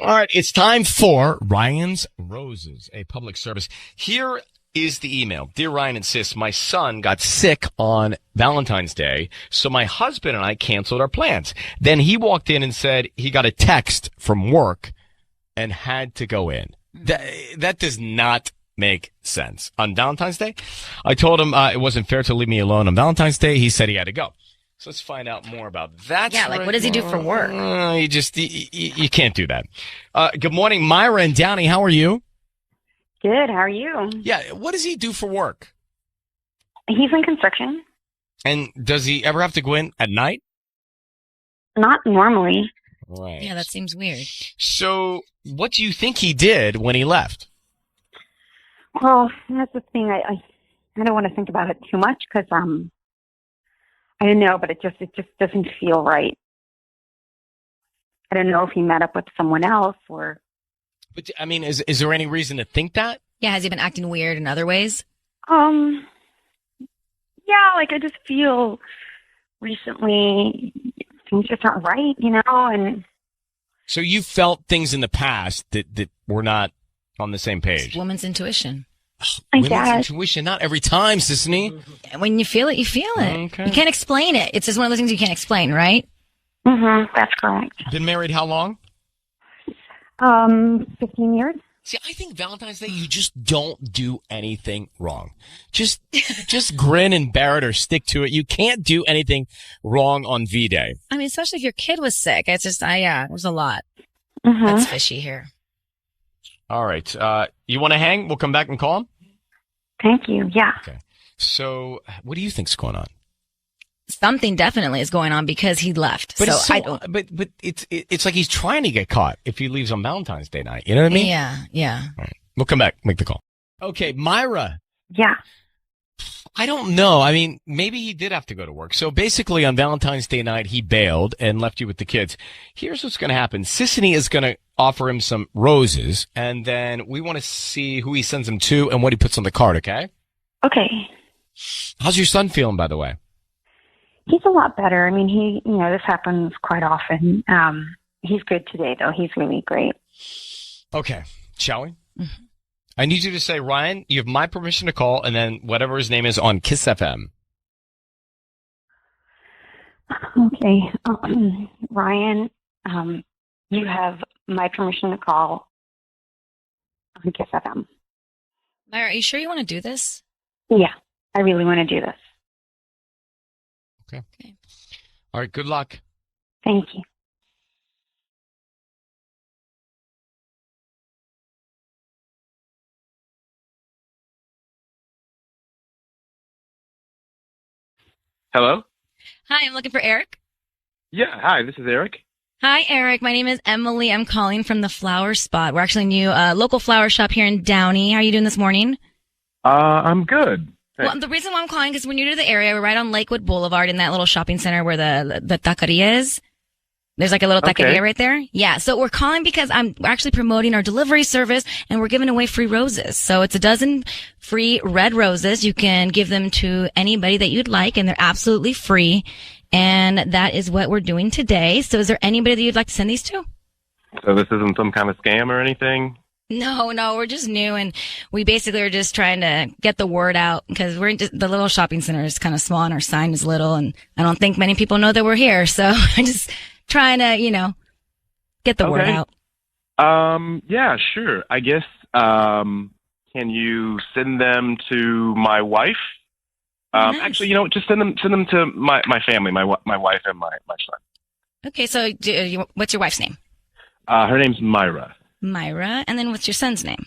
All right, it's time for Ryan's Roses, a public service. Here is the email. Dear Ryan and Sis, my son got sick on Valentine's Day, so my husband and I canceled our plans. Then he walked in and said he got a text from work and had to go in. That does not make sense. On Valentine's Day, I told him it wasn't fair to leave me alone on Valentine's Day. He said he had to go. So let's find out more about that. Yeah, like what does he do for work? You can't do that. Good morning, Myra and Downey. How are you? Good. How are you? Yeah. What does he do for work? He's in construction. And does he ever have to go in at night? Not normally. Right. Yeah, that seems weird. So what do you think he did when he left? Well, that's the thing. I don't want to think about it too much because I don't know, but it just doesn't feel right. I don't know if he met up with someone else or. But I mean, is there any reason to think that? Yeah, has he been acting weird in other ways? Yeah, like I just feel recently things just aren't right, and. So you felt things in the past that were not on the same page. It's woman's intuition. Women's intuition, not every time, Sisney. When you feel it, you feel it. Okay. You can't explain it. It's just one of those things you can't explain, right? Mm-hmm. That's correct. Been married how long? 15 years. See, I think Valentine's Day, you just don't do anything wrong. Just grin and bear it or stick to it. You can't do anything wrong on V-Day. I mean, especially if your kid was sick. It's just, it was a lot. Mm-hmm. That's fishy here. All right. You want to hang? We'll come back and call him? Thank you. Yeah. Okay. So what do you think's going on? Something definitely is going on because he left. But I don't. But it's like he's trying to get caught if he leaves on Valentine's Day night. You know what I mean? Yeah. All right. We'll come back. Make the call. Okay, Myra. Yeah. I don't know. I mean, maybe he did have to go to work. So basically on Valentine's Day night, he bailed and left you with the kids. Here's what's going to happen. Sissany is going to offer him some roses, and then we want to see who he sends them to and what he puts on the card, okay? Okay. How's your son feeling, by the way? He's a lot better. I mean, this happens quite often. He's good today, though. He's really great. Okay. Shall we? Mm-hmm. I need you to say, Ryan, you have my permission to call, and then whatever his name is on Kiss FM. Okay. Ryan, you have my permission to call on Kiss FM. Myra, are you sure you want to do this? Yeah, I really want to do this. Okay. All right. Good luck. Thank you. Hello? Hi, I'm looking for Eric. Yeah, hi, this is Eric. Hi, Eric. My name is Emily. I'm calling from the Flower Spot. We're actually a new local flower shop here in Downey. How are you doing this morning? I'm good. Thanks. Well, the reason why I'm calling is when you're to the area, we're right on Lakewood Boulevard in that little shopping center where the taqueria is. There's like a little taqueria right there. Yeah. So we're calling because we're actually promoting our delivery service and we're giving away free roses. So it's a dozen free red roses. You can give them to anybody that you'd like and they're absolutely free. And that is what we're doing today. So is there anybody that you'd like to send these to? So this isn't some kind of scam or anything? No, we're just new and we basically are just trying to get the word out because the little shopping center is kind of small and our sign is little and I don't think many people know that we're here. So I just trying to, get the word out. Yeah, sure. I guess, can you send them to my wife? Nice. Actually, just send them to my family, my wife and my son. Okay. So what's your wife's name? Her name's Myra. Myra. And then what's your son's name?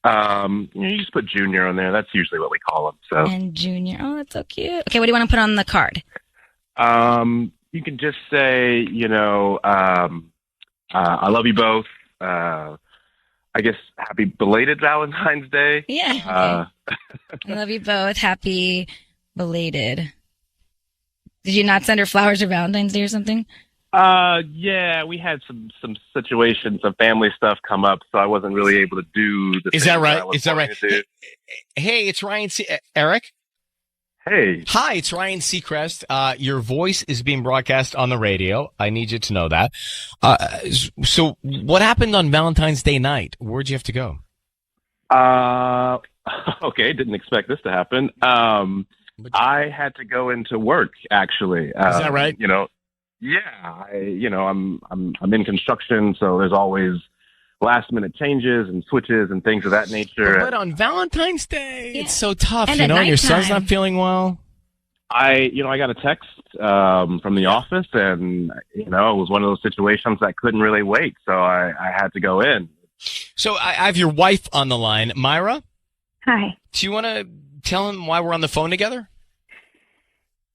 You just put Junior on there. That's usually what we call him. So. And Junior. Oh, that's so cute. Okay. What do you want to put on the card? You can just say, I love you both. I guess happy belated Valentine's Day. Yeah. Okay. I love you both. Happy belated. Did you not send her flowers for Valentine's Day or something? Yeah, we had some situations, some family stuff come up, so I wasn't really able to do the. Is that right? Is that right? Hey, it's Ryan. Eric. Hey. Hi, it's Ryan Seacrest. Your voice is being broadcast on the radio. I need you to know that. So what happened on Valentine's Day night? Where'd you have to go? Okay, didn't expect this to happen. I had to go into work, actually. Is that right? I'm in construction, so there's always last minute changes and switches and things of that nature. But on Valentine's Day, Yeah. it's so tough, And you at know, and your son's nighttime. not feeling well. I got a text from the office, and it was one of those situations that couldn't really wait, so I had to go in. So I have your wife on the line. Myra, Hi. do you want to tell him why we're on the phone together?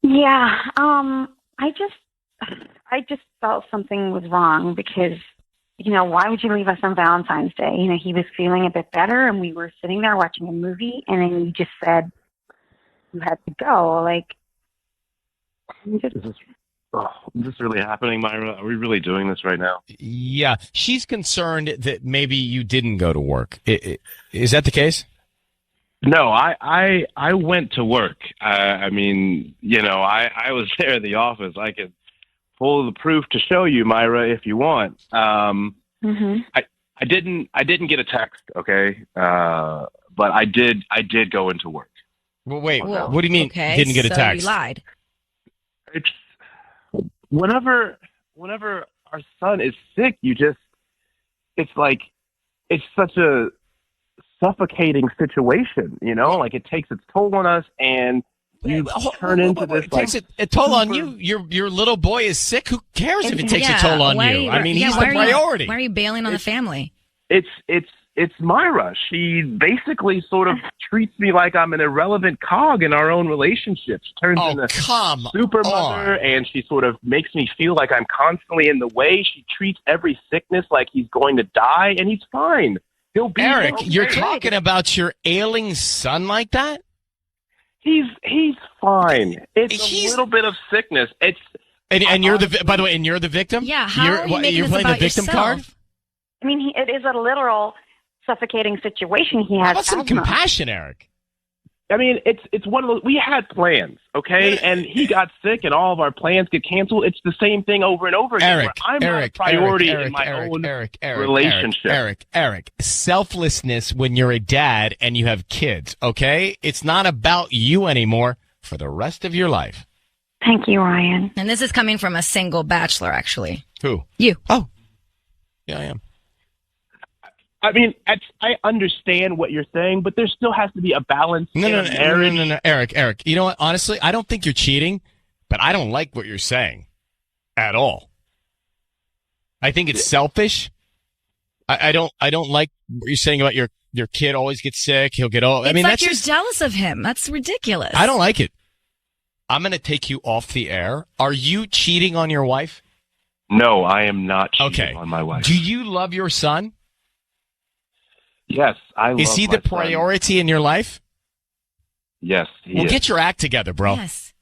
Yeah. I just felt something was wrong because, why would you leave us on Valentine's Day? He was feeling a bit better, and we were sitting there watching a movie, and then you just said you had to go. Is this really happening, Myra? Are we really doing this right now? Yeah, she's concerned that maybe you didn't go to work. Is that the case? No, I went to work. I was there at the office. I could pull the proof to show you, Myra, if you want. Mm-hmm. I didn't get a text, okay? But I did go into work. Well, wait, Whoa. what do you mean Okay, didn't get a so text? you lied. It's whenever our son is sick, it's such a suffocating situation, like it takes its toll on us, and you turn into this It takes a toll on super- you. Your little boy is sick. Who cares if it takes a Yeah, toll on why you? are I mean, he's the why are you- priority. Why are you bailing on the family? It's Myra. She basically sort of treats me like I'm an irrelevant cog in our own relationship. She turns Oh, into come super on. mother, and she sort of makes me feel like I'm constantly in the way. She treats every sickness like he's going to die, and he's fine. He'll be Eric, okay. you're talking about your ailing son like that? He's fine. It's He's- a little bit of sickness. And you're by the way, and you're the victim? Yeah, how are you making you're this playing about the victim yourself? card? I mean, it is a literal suffocating situation. He How has about some asthma. compassion, Eric? I mean, it's one of those. We had plans, okay, and he got sick, and all of our plans get canceled. It's the same thing over and over again. Eric, where I'm not a priority in my own Eric, relationship. Eric, selflessness when you're a dad and you have kids, okay? It's not about you anymore for the rest of your life. Thank you, Ryan. And this is coming from a single bachelor, actually. Who? You. Oh. Yeah, I am. I mean, I understand what you're saying, but there still has to be a balance in a marriage. No, Eric. You know what? Honestly, I don't think you're cheating, but I don't like what you're saying at all. I think it's selfish. I don't like what you're saying about your kid always gets sick. He'll get old. I It's mean, like that's you're just, jealous of him. That's ridiculous. I don't like it. I'm going to take you off the air. Are you cheating on your wife? No, I am not cheating Okay. on my wife. Do you love your son? Yes, I love Is he my the son. priority in your life? Yes, he Well, is. get your act together, bro. Yes.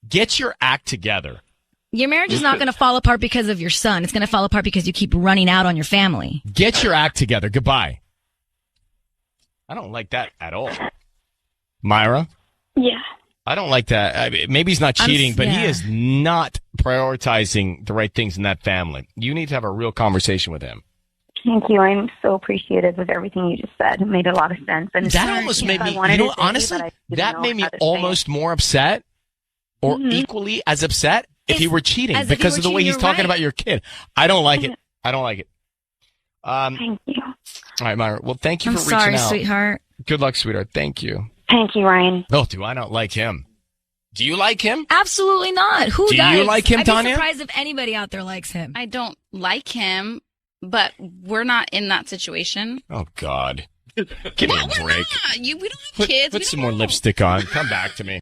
Get your act together. Your marriage is not going to fall apart because of your son. It's going to fall apart because you keep running out on your family. Get your act together. Goodbye. I don't like that at all. Myra? Yeah. I don't like that. I mean, maybe he's not cheating, but he yeah. is not prioritizing the right things in that family. You need to have a real conversation with him. Thank you. I'm so appreciative of everything you just said. It made a lot of sense. And That almost made me, you know what, honestly, that made me almost more upset or equally as upset if he were cheating as if he because were of the way cheating, he's you're talking right. about your kid. I don't like it. I don't like it. Thank you. All right, Myra. Well, thank you I'm for reaching sorry, out. sweetheart. Good luck, sweetheart. Thank you. Thank you, Ryan. Oh, do I not like him? Do you like him? Absolutely not. Who Do does? you like him, I'd be Tanya? surprised if anybody out there likes him. I don't like him, but we're not in that situation. Oh, God. Give me a We're break. not. We don't have kids. Put We some don't more know. lipstick on. Come back to me.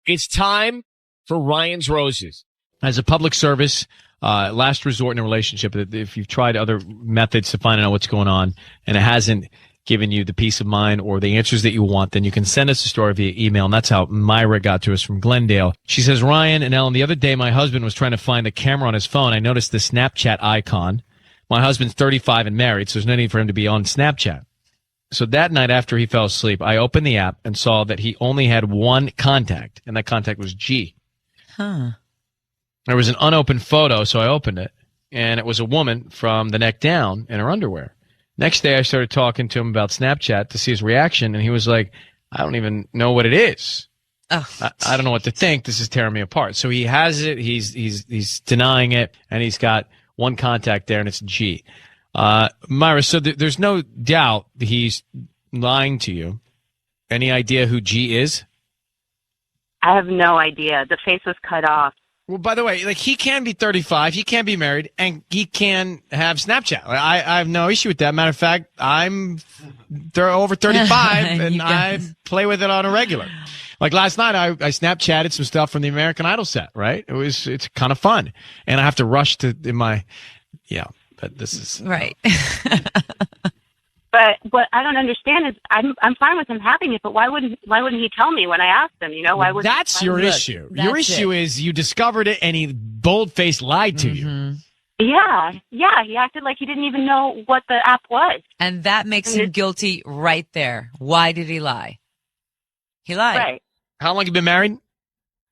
It's time for Ryan's Roses. As a public service, last resort in a relationship, if you've tried other methods to find out what's going on and it hasn't given you the peace of mind or the answers that you want, then you can send us a story via email. And that's how Myra got to us from Glendale. She says, Ryan and Ellen, the other day my husband was trying to find the camera on his phone. I noticed the Snapchat icon. My husband's 35 and married, so there's no need for him to be on Snapchat. So that night after he fell asleep, I opened the app and saw that he only had one contact, and that contact was G. Huh. There was an unopened photo, so I opened it, and it was a woman from the neck down in her underwear. Next day, I started talking to him about Snapchat to see his reaction, and he was like, I don't even know what it is. Oh. I don't know what to think. This is tearing me apart. So he has it. He's denying it, and he's got one contact there, and it's G. Myra, so there's no doubt that he's lying to you. Any idea who G is? I have no idea. The face was cut off. Well, by the way, like, he can be 35, he can be married, and he can have Snapchat. I have no issue with that. Matter of fact, I'm over 35, and I play with it on a regular. Like last night, I Snapchatted some stuff from the American Idol set, right? It's kind of fun. And I have to rush but this is... Right. But what I don't understand is I'm fine with him having it, but why wouldn't he tell me when I asked him? Why would That's your issue. Your issue is you discovered it and he bold-faced lied to you. Yeah. He acted like he didn't even know what the app was. And that makes him guilty right there. Why did he lie? He lied. Right. How long have you been married?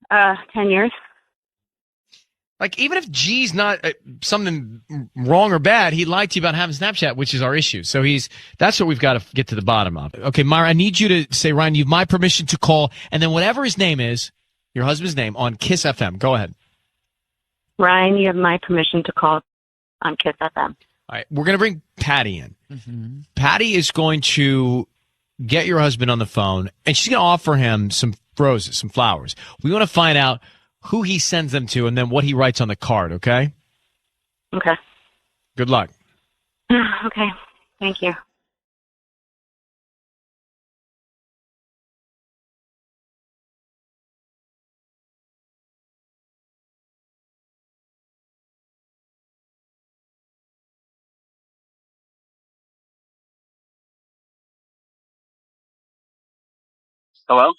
10 years. Like, even if G's not something wrong or bad, he lied to you about having Snapchat, which is our issue. So that's what we've got to get to the bottom of. Okay, Myra, I need you to say, Ryan, you have my permission to call, and then whatever his name is, your husband's name, on Kiss FM. Go ahead. Ryan, you have my permission to call on Kiss FM. All right, we're going to bring Patty in. Mm-hmm. Patty is going to get your husband on the phone, and she's going to offer him some roses, some flowers. We want to find out who he sends them to, and then what he writes on the card, okay? Okay. Good luck. Okay. Thank you. Hello?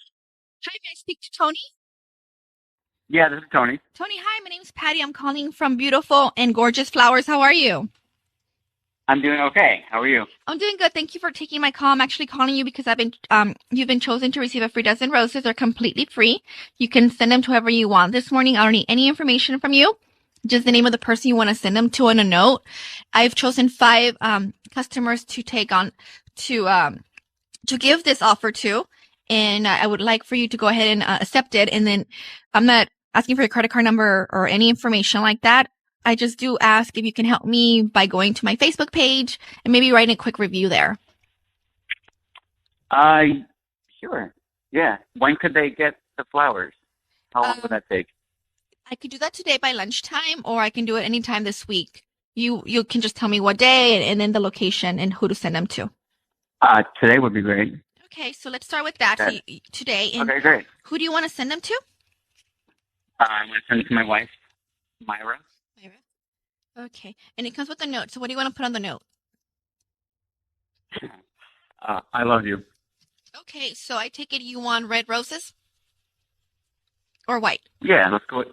Hi, may I speak to Tony? Yeah, this is Tony. Tony, hi, my name's Patty. I'm calling from beautiful and gorgeous flowers. How are you? I'm doing okay. How are you? I'm doing good. Thank you for taking my call. I'm actually calling you because you've been chosen to receive a free dozen roses. They're completely free. You can send them to whoever you want. This morning, I don't need any information from you. Just the name of the person you want to send them to and a note. I've chosen 5 customers to take on to give this offer to. And I would like for you to go ahead and accept it. And then I'm not asking for your credit card number or any information like that. I just do ask if you can help me by going to my Facebook page and maybe writing a quick review there. Sure. Yeah. When could they get the flowers? How long would that take? I could do that today by lunchtime, or I can do it anytime this week. You can just tell me what day and then the location and who to send them to. Today would be great. Okay, so let's start with that today. And okay, great. who do you want to send them to? I'm going to send it to my wife, Myra. Okay, and it comes with a note. So what do you want to put on the note? I love you. Okay, so I take it you want red roses or white? Yeah, let's go with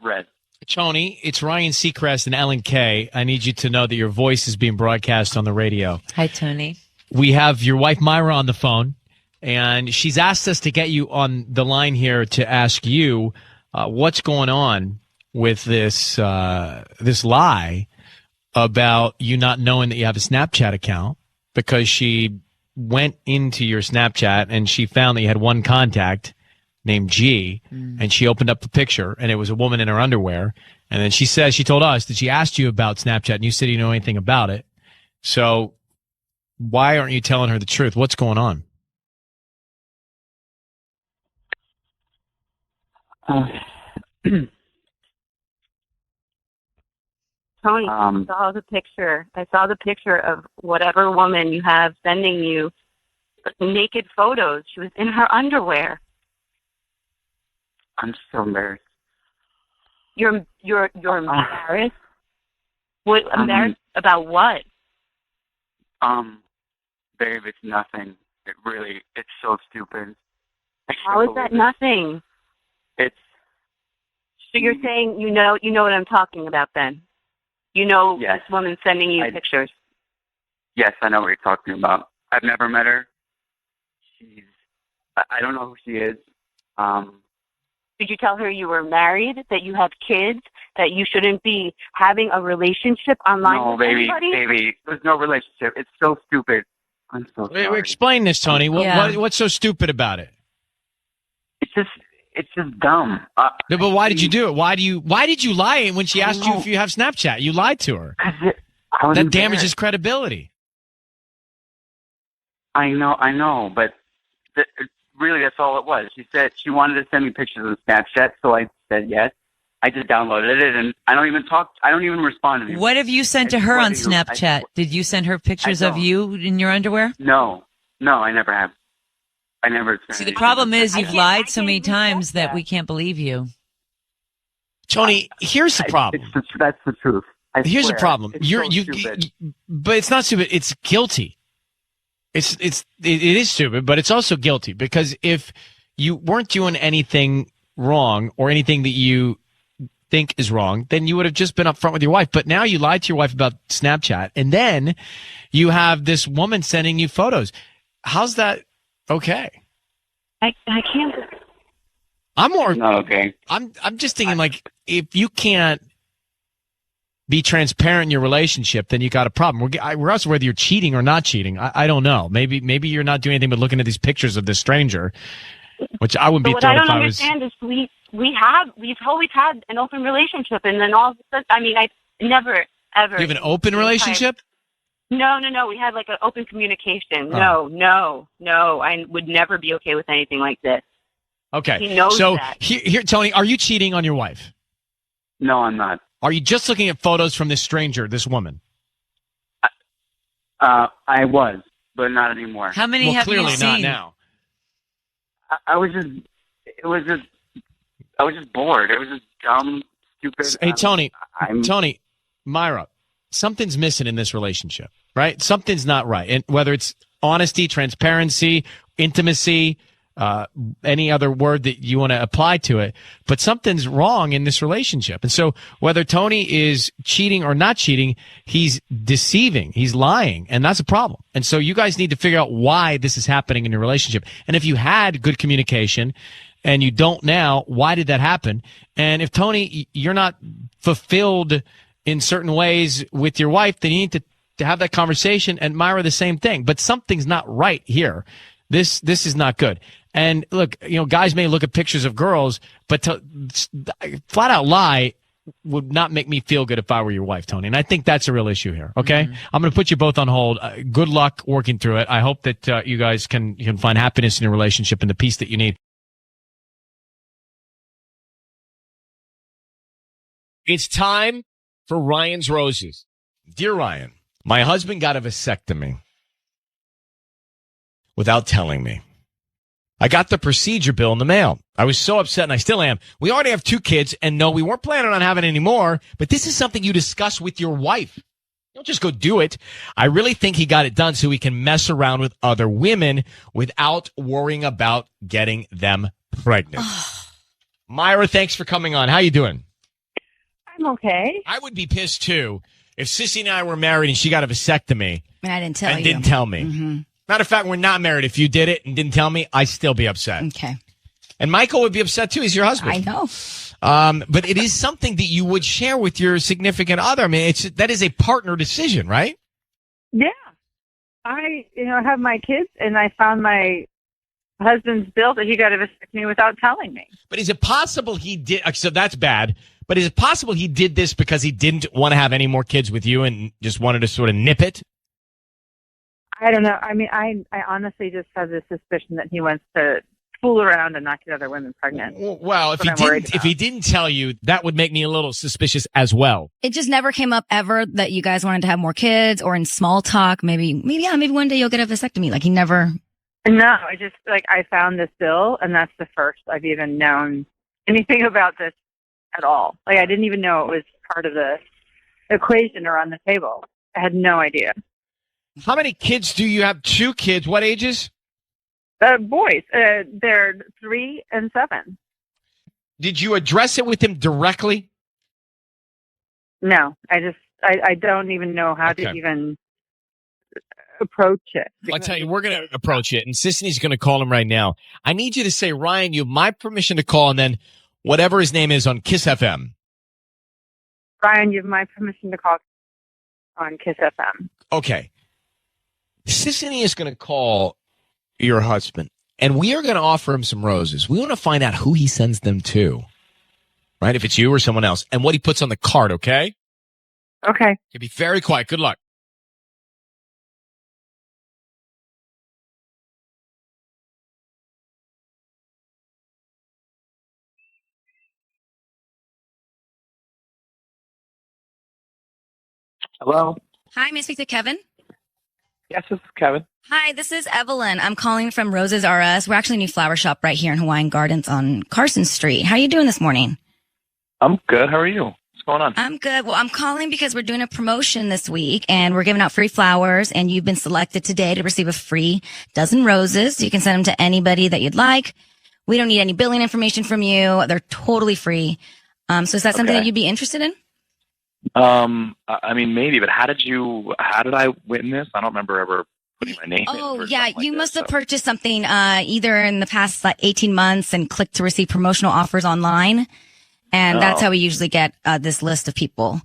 red. Tony, it's Ryan Seacrest and Ellen Kay. I need you to know that your voice is being broadcast on the radio. Hi, Tony. We have your wife, Myra, on the phone, and she's asked us to get you on the line here to ask you what's going on with this lie about you not knowing that you have a Snapchat account, because she went into your Snapchat and she found that you had one contact named G, and she opened up the picture, and it was a woman in her underwear. And then she told us that she asked you about Snapchat, and you said you know anything about it. So why aren't you telling her the truth? What's going on? Tony, I saw the picture. I saw the picture of whatever woman you have sending you naked photos. She was in her underwear. I'm so embarrassed. You're embarrassed? What embarrassed about what? Babe, it's nothing. It's so stupid. How is that nothing? It's. So you're saying you know what I'm talking about then? You know Yes. this woman sending you I- pictures. Yes, I know what you're talking about. I've never met her. I don't know who she is. Did you tell her you were married, that you have kids, that you shouldn't be having a relationship online No, with baby, anybody? there's no relationship. It's so stupid. I'm so Wait, sorry. explain this, Tony. What's so stupid about it? It's just dumb. No, but why did you do it? Why did you lie when she asked you if you have Snapchat? You lied to her. That damages credibility. I know, but really that's all it was. She said she wanted to send me pictures of Snapchat, so I said yes. I just downloaded it, and I don't even respond to anyone. What have you sent to her on Snapchat? Did you send her pictures of you in your underwear? No, I never have. I never. See, the problem is you've lied so many times that we can't believe you. Tony, here's the problem. That's the truth. Here's the problem. Stupid. But it's not stupid. It's guilty. It is stupid, but it's also guilty, because if you weren't doing anything wrong or anything that you think is wrong, then you would have just been upfront with your wife. But now you lied to your wife about Snapchat, and then you have this woman sending you photos. How's that okay? I can't. I'm more. No, okay. I'm just thinking, like, if you can't be transparent in your relationship, then you got a problem. We're also whether you're cheating or not cheating. I don't know. Maybe you're not doing anything but looking at these pictures of this stranger, which I wouldn't be thrilled if I was. What I don't understand is we've always had an open relationship, and then all of a sudden, I mean, I never ever. You have an open relationship? No. We had like an open communication. Oh. No. I would never be okay with anything like this. Okay. He knows that. Here, Tony, are you cheating on your wife? No, I'm not. Are you just looking at photos from this stranger, this woman? I was, but not anymore. How many have you clearly seen? not now. I was just bored. It was just dumb, stupid. Hey, Tony, Myra, something's missing in this relationship, right? Something's not right. And whether it's honesty, transparency, intimacy, any other word that you want to apply to it, but something's wrong in this relationship. And so whether Tony is cheating or not cheating, he's deceiving, he's lying, and that's a problem. And so you guys need to figure out why this is happening in your relationship. And if you had good communication and you don't now, why did that happen? And if Tony, you're not fulfilled in certain ways with your wife, then you need to have that conversation. And Myra, the same thing, but something's not right here. This is not good. And look, guys may look at pictures of girls, but to flat out lie would not make me feel good if I were your wife, Tony. And I think that's a real issue here. Okay. Mm-hmm. I'm going to put you both on hold. Good luck working through it. I hope that you guys can find happiness in your relationship and the peace that you need. It's time for Ryan's Roses. Dear Ryan, my husband got a vasectomy without telling me. I got the procedure bill in the mail. I was so upset, and I still am. We already have 2 kids, and no, we weren't planning on having any more, but this is something you discuss with your wife. Don't just go do it. I really think he got it done so he can mess around with other women without worrying about getting them pregnant. Myra, thanks for coming on. How you doing? I'm okay. I would be pissed, too, if Sissy and I were married and she got a vasectomy And I didn't tell you. and didn't tell me. Mm-hmm. Matter of fact, we're not married. If you did it and didn't tell me, I'd still be upset. Okay. And Michael would be upset too. He's your husband. I know. But it is something that you would share with your significant other. I mean, that is a partner decision, right? Yeah. I have my kids, and I found my husband's bill that he got a vasectomy without telling me. But is it possible he did? So that's bad. But is it possible he did this because he didn't want to have any more kids with you and just wanted to sort of nip it? I don't know. I mean, I honestly just have this suspicion that he wants to fool around and not get other women pregnant. Well, if he didn't tell you, that would make me a little suspicious as well. It just never came up ever that you guys wanted to have more kids, or in small talk, maybe one day you'll get a vasectomy. Like he never. No, I just I found this bill, and that's the first I've even known anything about this at all. Like I didn't even know it was part of the equation or on the table. I had no idea. How many kids do you have? 2 kids. What ages? Boys. They're 3 and 7. Did you address it with him directly? No, I don't even know how to even. approach it. I'll tell you, we're going to approach it, and Sisney's going to call him right now. I need you to say, Ryan, you have my permission to call, and then whatever his name is on Kiss FM. Ryan, you have my permission to call on Kiss FM. Okay. Sisney is going to call your husband, and we are going to offer him some roses. We want to find out who he sends them to, right? If it's you or someone else, and what he puts on the card, okay? Okay. Okay, be very quiet. Good luck. Hello? Hi, may I speak to Kevin? Yes, this is Kevin. Hi, this is Evelyn. I'm calling from Roses R Us. We're actually a new flower shop right here in Hawaiian Gardens on Carson Street. How are you doing this morning? I'm good. How are you? What's going on? I'm good. Well, I'm calling because we're doing a promotion this week and we're giving out free flowers, and you've been selected today to receive a free dozen roses. You can send them to anybody that you'd like. We don't need any billing information from you. They're totally free. So is that something that you'd be interested in? I mean, maybe, but how did I win this? I don't remember ever putting my name in. Oh, for yeah. something like You this, must have so. purchased something, either in the past 18 months and clicked to receive promotional offers online. And that's how we usually get, this list of people.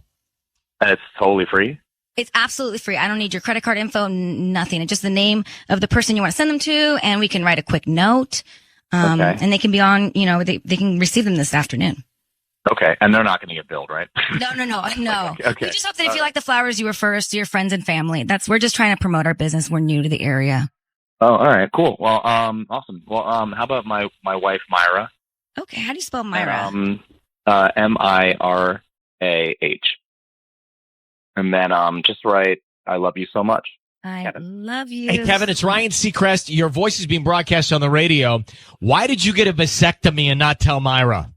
And it's totally free? It's absolutely free. I don't need your credit card info, nothing. It's just the name of the person you want to send them to, and we can write a quick note. And they can be on, they can receive them this afternoon. Okay, and they're not going to get billed, right? No. Okay. We just hope that if you like the flowers, you refer us to your friends and family. We're just trying to promote our business. We're new to the area. Oh, all right, cool. Well, awesome. Well, how about my wife, Myra? Okay, how do you spell Myra? Mirah. And then just write, I love you so much. I love you. Hey, Kevin, it's Ryan Seacrest. Your voice is being broadcast on the radio. Why did you get a vasectomy and not tell Myra?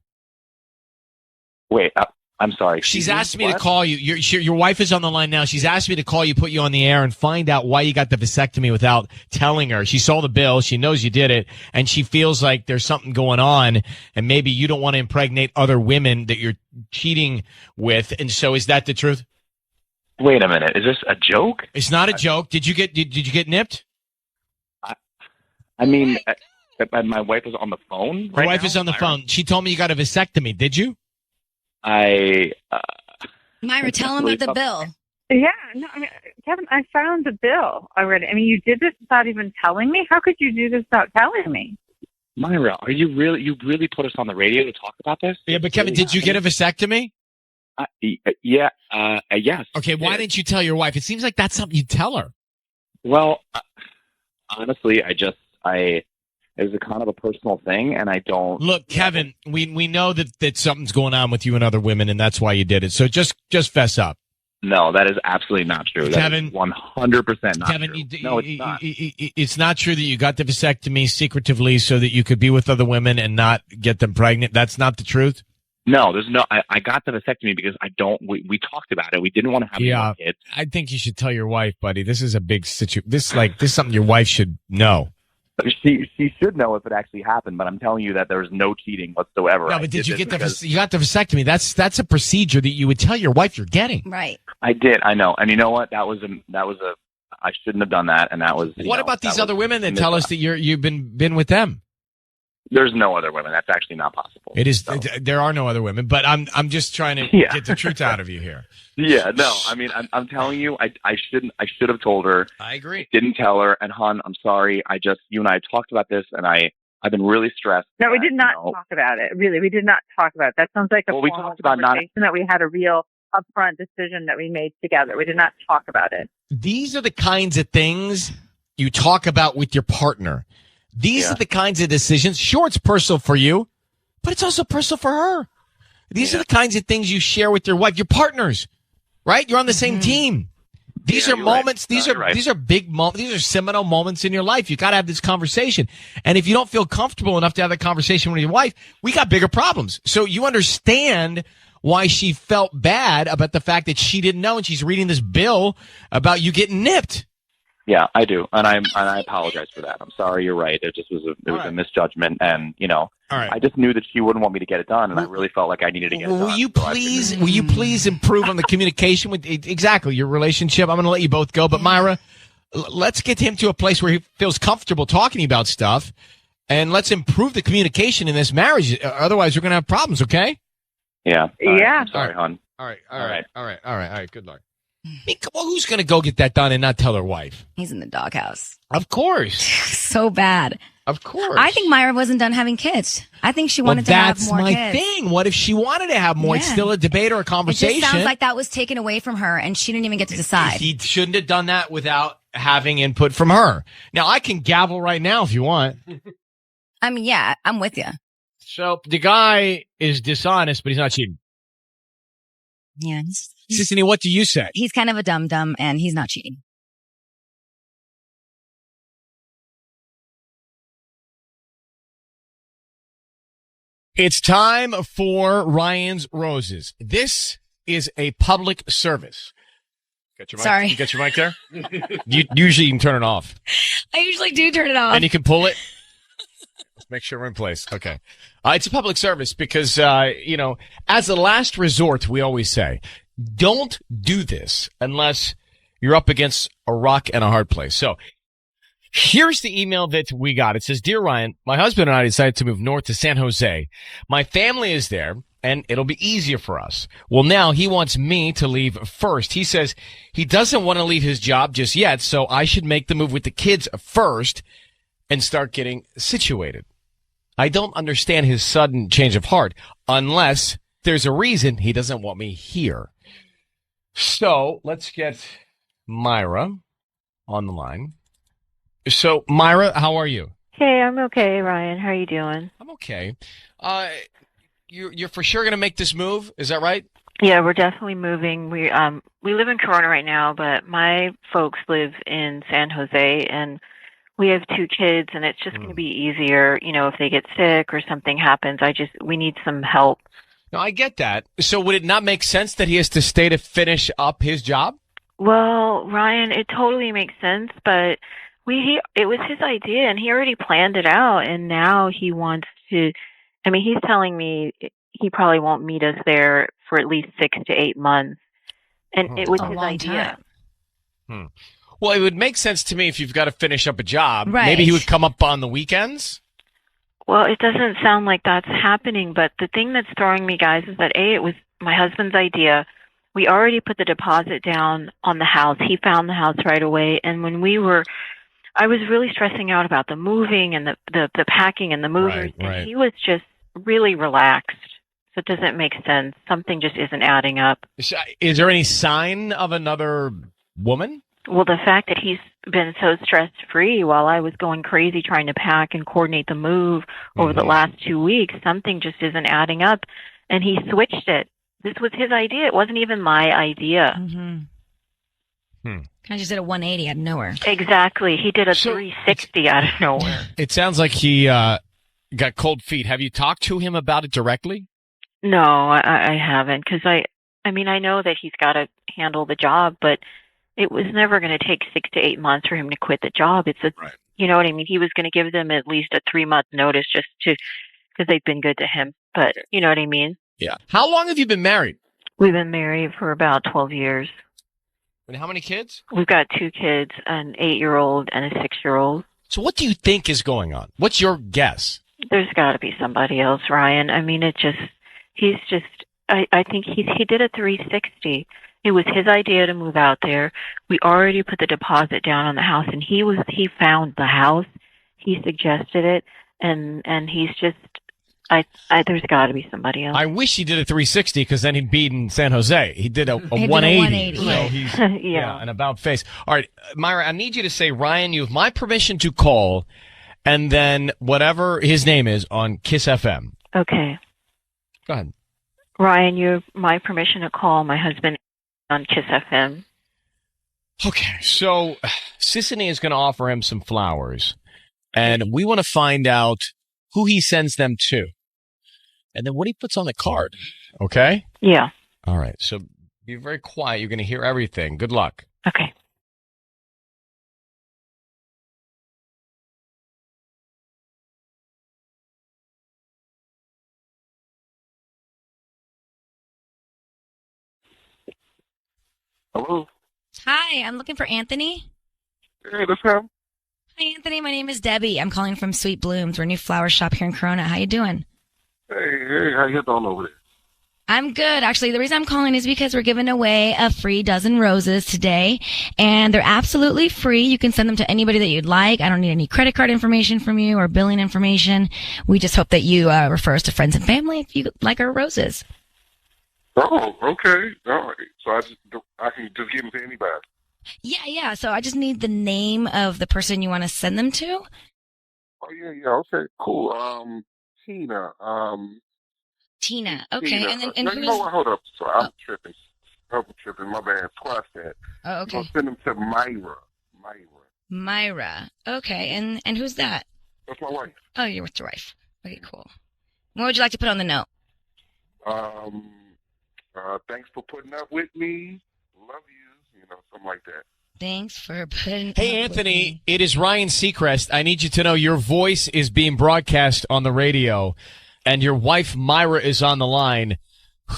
Wait, I'm sorry. She's asked me to call you. Your wife is on the line now. She's asked me to call you, put you on the air, and find out why you got the vasectomy without telling her. She saw the bill. She knows you did it, and she feels like there's something going on, and maybe you don't want to impregnate other women that you're cheating with. And so, is that the truth? Wait a minute. Is this a joke? It's not a joke. Did you get nipped? I mean, my wife is on the phone. Your wife is on the phone. She told me you got a vasectomy. Did you? Myra, tell him about the bill. Yeah, no, I mean, Kevin, I found the bill already. I mean, you did this without even telling me? How could you do this without telling me? Myra, are you really put us on the radio to talk about this? Yeah, but Kevin, did you get a vasectomy? Yes. Okay, why didn't you tell your wife? It seems like that's something you'd tell her. Well, honestly, it was a kind of a personal thing, and I don't... Look, Kevin, we know that something's going on with you and other women, and that's why you did it. So just fess up. No, that is absolutely not true. Kevin, that is 100% not Kevin, true. No, it's not. It's not true that you got the vasectomy secretively so that you could be with other women and not get them pregnant. That's not the truth? No, there's no... I got the vasectomy because we talked about it. We didn't want to have any more kids. I think you should tell your wife, buddy. This is a big situation. This is something your wife should know. She should know if it actually happened, but I'm telling you that there was no cheating whatsoever. No, but did you get you got the vasectomy? That's a procedure that you would tell your wife you're getting. Right. I did. I know. And you know what? That was I shouldn't have done that. And that was. What about these other women that tell us that you've been with them? There's no other women. That's actually not possible. It is. So. There are no other women, but I'm just trying to get the truth out of you here. Yeah, no. I mean, I'm telling you, I should have told her. I agree. Didn't tell her, and hon, I'm sorry. You and I talked about this, and I've been really stressed. No, we did not talk about it. Really, we did not talk about it. That sounds like a we talked about conversation that we had a real upfront decision that we made together. We did not talk about it. These are the kinds of things you talk about with your partner. These are the kinds of decisions. Sure, it's personal for you, but it's also personal for her. These are the kinds of things you share with your wife, your partners, right? You're on the same team. These are moments. Right. These are big moments. These are seminal moments in your life. You got to have this conversation. And if you don't feel comfortable enough to have that conversation with your wife, we got bigger problems. So you understand why she felt bad about the fact that she didn't know, and she's reading this bill about you getting nipped. Yeah, I do, and I apologize for that. I'm sorry. You're right. It just was a misjudgment, and I just knew that she wouldn't want me to get it done, and I really felt like I needed to get it done. Will you please improve on the communication with exactly your relationship? I'm going to let you both go, but Myra, let's get him to a place where he feels comfortable talking about stuff, and let's improve the communication in this marriage. Otherwise, we're going to have problems, okay? Yeah. Yeah. I'm sorry, hon. All right. Good luck. I mean, come on, who's going to go get that done and not tell her wife? He's in the doghouse. Of course. So bad. Of course. I think Myra wasn't done having kids. I think she wanted to have more kids. That's my thing. What if she wanted to have more? Yeah. It's still a debate or a conversation. It just sounds like that was taken away from her, and she didn't even get to decide. He shouldn't have done that without having input from her. Now, I can gavel right now if you want. I mean, yeah, I'm with you. So the guy is dishonest, but he's not cheating. Yeah. Sissany, what do you say? He's kind of a dum-dum, and he's not cheating. It's time for Ryan's Roses. This is a public service. Got your mic? Sorry. You got your mic there? Usually you can turn it off. I usually do turn it off. And you can pull it. Let's make sure we're in place. Okay. It's a public service because, as a last resort, we always say, don't do this unless you're up against a rock and a hard place. So here's the email that we got. It says, Dear Ryan, my husband and I decided to move north to San Jose. My family is there, and it'll be easier for us. Well, now he wants me to leave first. He says he doesn't want to leave his job just yet, so I should make the move with the kids first and start getting situated. I don't understand his sudden change of heart unless there's a reason he doesn't want me here. So let's get Myra on the line. So, Myra, how are you? Hey, I'm okay, Ryan. How are you doing? I'm okay. You're for sure going to make this move? Is that right? Yeah, we're definitely moving. We live in Corona right now, but my folks live in San Jose, and we have 2 kids, and it's just going to be easier, if they get sick or something happens. We need some help. No, I get that. So would it not make sense that he has to stay to finish up his job? Well, Ryan, it totally makes sense, but it was his idea, and he already planned it out, and now he wants to. I mean, he's telling me he probably won't meet us there for at least 6 to 8 months, and it was his idea. Well, it would make sense to me if you've got to finish up a job. Right. Maybe he would come up on the weekends. Well, it doesn't sound like that's happening, but the thing that's throwing me, guys, is that it was my husband's idea. We already put the deposit down on the house. He found the house right away, and when I was really stressing out about the moving and the packing and the movers, and he was just really relaxed. So it doesn't make sense. Something just isn't adding up. Is there any sign of another woman? Well, the fact that he's been so stress-free while I was going crazy trying to pack and coordinate the move over the last 2 weeks, something just isn't adding up. And he switched it. This was his idea. It wasn't even my idea. Kind of just did a 180 out of nowhere. Exactly. He did a 360 out of nowhere. It sounds like he got cold feet. Have you talked to him about it directly? No, I haven't, because I mean, I know that he's got to handle the job, but it was never going to take 6 to 8 months for him to quit the job. You know what I mean? He was going to give them at least a 3-month notice because they've been good to him. But you know what I mean? Yeah. How long have you been married? We've been married for about 12 years. And how many kids? We've got 2 kids, an 8-year-old and a 6-year-old. So what do you think is going on? What's your guess? There's got to be somebody else, Ryan. I mean, I think he did a 360. It was his idea to move out there. We already put the deposit down on the house, and he found the house. He suggested it, and he's just. There's got to be somebody else. I wish he did a 360 because then he'd be in San Jose. He did a 180. So he's an about face. All right, Myra, I need you to say, Ryan, you have my permission to call, and then whatever his name is on Kiss FM. Okay. Go ahead. Ryan, you have my permission to call my husband on Kiss FM. Okay, so Sissany is going to offer him some flowers, and we want to find out who he sends them to, and then what he puts on the card. Okay? Yeah. All right, so be very quiet. You're going to hear everything. Good luck. Okay. Hello? Hi, I'm looking for Anthony. Hey, that's him. Hi, Anthony. My name is Debbie. I'm calling from Sweet Blooms. We're a new flower shop here in Corona. How you doing? Hey, how you doing over there? I'm good. Actually, the reason I'm calling is because we're giving away a free dozen roses today, and they're absolutely free. You can send them to anybody that you'd like. I don't need any credit card information from you or billing information. We just hope that you refer us to friends and family if you like our roses. Oh, okay. All right. So I can just give them to anybody. Yeah. So I just need the name of the person you want to send them to. Oh, yeah. Okay, cool. Tina. Tina. Okay. Tina. And then No, who's? you know what? Hold up. So I'm tripping. My bad. Squash that. Oh, I'm okay. going to send them to Myra. Myra. Okay. And who's that? That's my wife. Oh, you're with your wife. Okay, cool. What would you like to put on the note? Thanks for putting up with me. Love you. You know, something like that. Thanks for putting. Hey, Anthony, it is Ryan Seacrest. I need you to know your voice is being broadcast on the radio, and your wife, Myra, is on the line.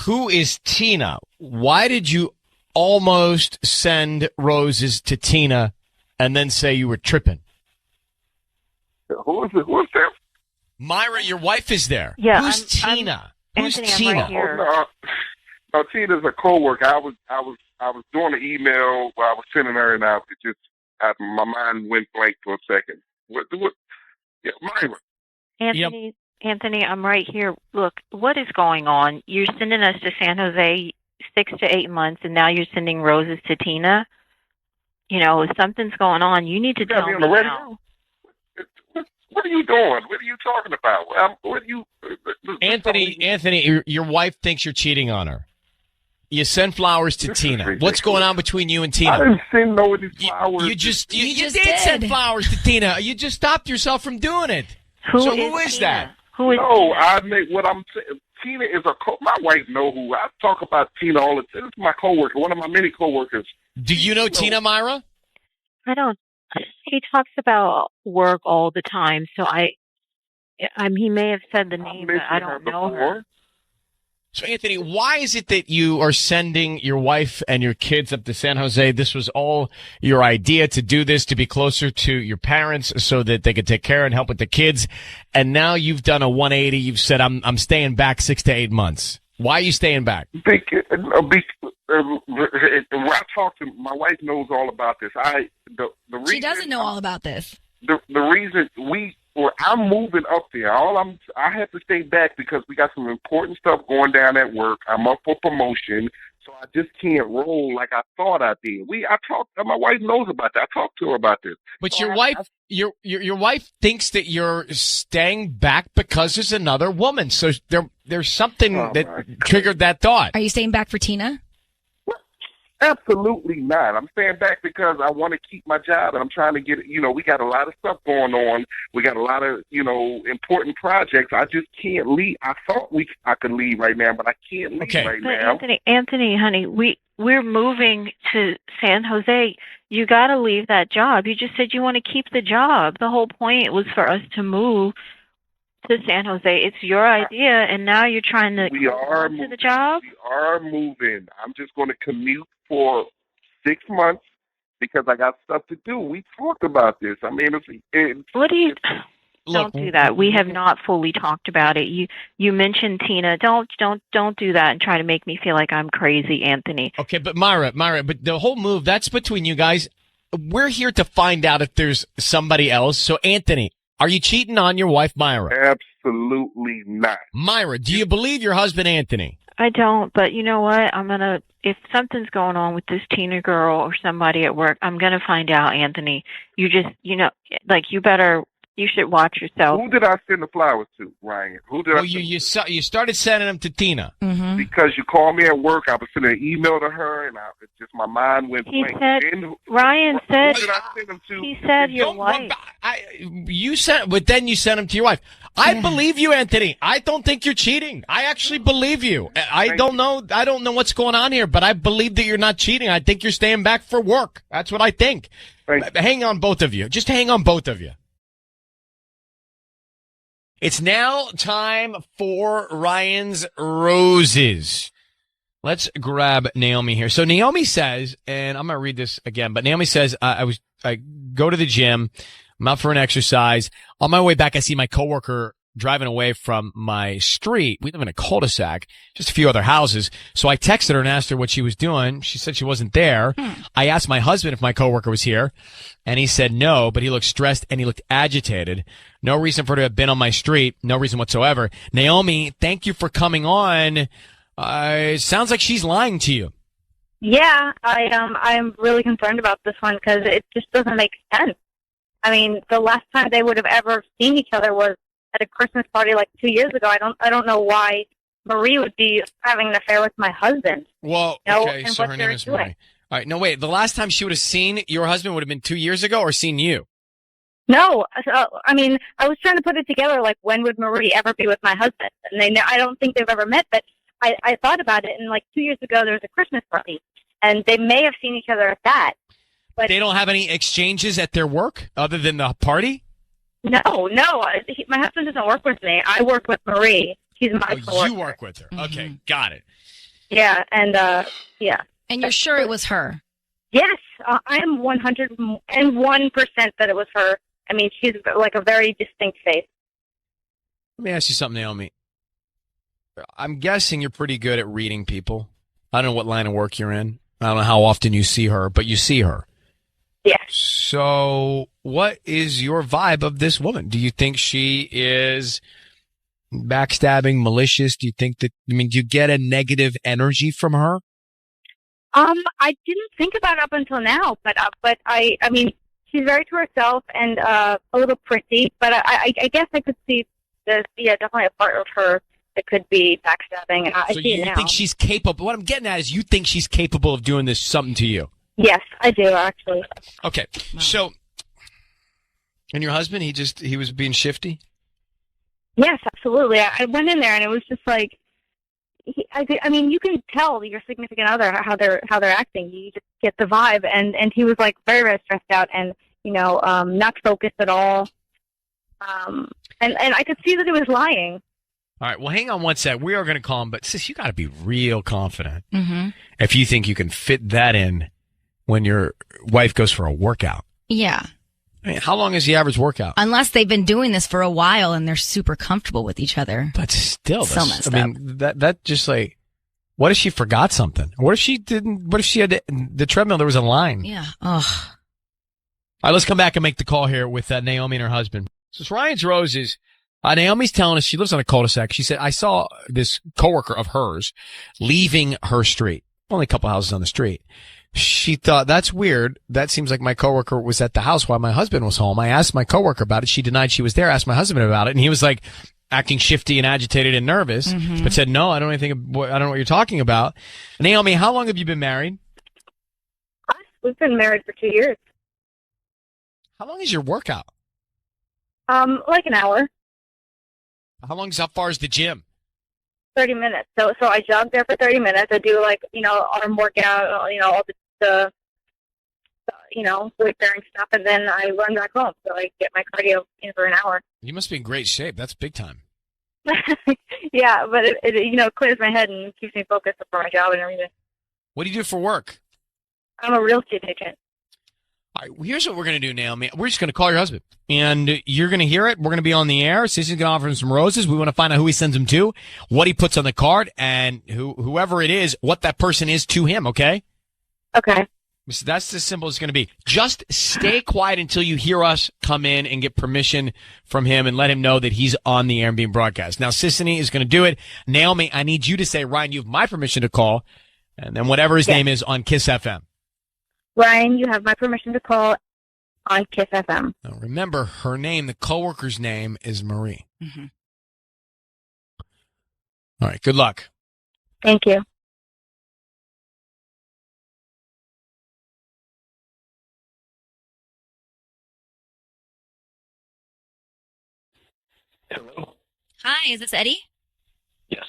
Who is Tina? Why did you almost send roses to Tina and then say you were tripping? Who is it? Who's that? Myra, your wife is there. Yeah, Who's Tina? Who's Anthony, Tina? I'm right here. No, Tina's a coworker. I was doing an email while I was sending her, and my mind went blank for a second. What? Yeah, Myra. Anthony, I'm right here. Look, what is going on? You're sending us to San Jose 6 to 8 months, and now you're sending roses to Tina. You know, if something's going on, you need to tell me on the radio? now. What are you doing? What are you talking about? What are you? Anthony, your wife thinks you're cheating on her. You send flowers to Tina. What's going on between you and Tina? I didn't send no of these flowers. You did send flowers to Tina. You just stopped yourself from doing it. Who is Tina? that? Who is No, Tina? I admit what I'm saying. Tina is my wife know who. I talk about Tina all the time. This is my coworker, one of my many coworkers. Do you know Tina, Myra? I don't. He talks about work all the time, so he may have said the name, but I don't know her. So, Anthony, why is it that you are sending your wife and your kids up to San Jose? This was all your idea to do this, to be closer to your parents so that they could take care and help with the kids. And now you've done a 180. You've said, I'm staying back 6 to 8 months. Why are you staying back? When I talk to my wife, knows all about this. The reason She doesn't know all about this. The reason I'm moving up there. I have to stay back because we got some important stuff going down at work. I'm up for promotion, so I just can't roll like I thought I did. My wife knows about that. I talked to her about this. But So your wife thinks that you're staying back because there's another woman. So there's something that triggered that thought. Are you staying back for Tina? Absolutely not. I'm staying back because I want to keep my job, and I'm trying to get, we got a lot of stuff going on. We got a lot of, important projects. I just can't leave. I thought I could leave right now, but I can't leave right now. Anthony, honey, we're moving to San Jose. You got to leave that job. You just said you want to keep the job. The whole point was for us to move to San Jose. It's your idea, and now you're trying to hold to the job? We are moving. I'm just going to commute for 6 months because I got stuff to do. We talked about this. I mean, what do you... Don't do that. We have not fully talked about it. You mentioned Tina. Don't do that and try to make me feel like I'm crazy, Anthony. Okay, but Myra, but the whole move, that's between you guys. We're here to find out if there's somebody else. So, Anthony, are you cheating on your wife, Myra? Absolutely not. Myra, do you believe your husband, Anthony? I don't, but you know what? If something's going on with this Tina girl or somebody at work, I'm going to find out, Anthony. You just, you should watch yourself. Who did I send the flowers to, Ryan? You started sending them to Tina. Mm-hmm. Because you called me at work. I was sending an email to her, and my mind went blank. Ryan said, who did I send them to? He said your wife. But then you sent them to your wife. I believe you, Anthony. I don't think you're cheating. I actually believe you. I don't know what's going on here, but I believe that you're not cheating. I think you're staying back for work. That's what I think. Hang on, both of you. Just hang on, both of you. It's now time for Ryan's Roses. Let's grab Naomi here. So Naomi says, and I'm going to read this again, but Naomi says, I go to the gym. I'm out for an exercise. On my way back, I see my coworker driving away from my street. We live in a cul-de-sac, just a few other houses. So I texted her and asked her what she was doing. She said she wasn't there. I asked my husband if my coworker was here, and he said no, but he looked stressed and he looked agitated. No reason for her to have been on my street. No reason whatsoever. Naomi, thank you for coming on. It sounds like she's lying to you. Yeah, I'm really concerned about this one because it just doesn't make sense. I mean, the last time they would have ever seen each other was at a Christmas party like 2 years ago. I don't know why Marie would be having an affair with my husband. Well, okay, so her name is Marie. All right, no, wait. The last time she would have seen your husband would have been 2 years ago, or seen you? No, I mean, I was trying to put it together, like, when would Marie ever be with my husband? And I don't think they've ever met, but I thought about it, and like 2 years ago, there was a Christmas party, and they may have seen each other at that. But they don't have any exchanges at their work other than the party? No. My husband doesn't work with me. I work with Marie. She's my coworker. You work with her. Okay, got it. Yeah, and yeah. And you're sure it was her? Yes, I am 101% that it was her. I mean, she's like a very distinct face. Let me ask you something, Naomi. I'm guessing you're pretty good at reading people. I don't know what line of work you're in. I don't know how often you see her, but you see her. Yes. So what is your vibe of this woman? Do you think she is backstabbing, malicious? Do you think that, do you get a negative energy from her? I didn't think about it up until now, but I mean, she's very to herself and a little pretty, but I guess I could see there's definitely a part of her that could be backstabbing, and I so see it now. You think she's capable? What I'm getting at is you think she's capable of doing this something to you? Yes, I do, actually. Okay, so, and your husband, he was being shifty? Yes, absolutely. I went in there and it was just like, I mean, you can tell your significant other how they're acting. You just get the vibe, and he was like very, very stressed out and not focused at all. And I could see that he was lying. All right, well, hang on one sec. We are going to call him, but sis, you got to be real confident if you think you can fit that in when your wife goes for a workout. Yeah. I mean, how long is the average workout? Unless they've been doing this for a while and they're super comfortable with each other. But still, so messed up. that just like, what if she forgot something? What if she didn't? What if she had the treadmill? There was a line. Yeah. Ugh. All right, let's come back and make the call here with Naomi and her husband. So it's Ryan's Roses. Naomi's telling us she lives on a cul-de-sac. She said, I saw this coworker of hers leaving her street. Only a couple houses on the street. She thought, that's weird. That seems like my coworker was at the house while my husband was home. I asked my coworker about it. She denied she was there. Asked my husband about it. And he was like acting shifty and agitated and nervous, but said, no, I don't know what you're talking about. Naomi, how long have you been married? We've been married for 2 years. How long is your workout? Like an hour. How far is the gym? 30 minutes. So I jog there for 30 minutes. I do arm workout, all the weight bearing stuff, and then I run back home. So I get my cardio in for an hour. You must be in great shape. That's big time. Yeah, but it clears my head and keeps me focused for my job and everything. What do you do for work? I'm a real estate agent. All right, well, here's what we're going to do, Naomi. We're just going to call your husband, and you're going to hear it. We're going to be on the air. Sissy's going to offer him some roses. We want to find out who he sends them to, what he puts on the card, and whoever it is, what that person is to him, okay? Okay. So that's as simple as it's going to be. Just stay quiet until you hear us come in and get permission from him and let him know that he's on the air and being broadcast. Now, Sissany is going to do it. Naomi, I need you to say, Ryan, you have my permission to call, and then whatever his name is on Kiss FM. Ryan, you have my permission to call on Kiss FM. Now, remember, her name, the coworker's name, is Marie. All right, good luck. Thank you. Hello. Hi, is this Eddie? Yes.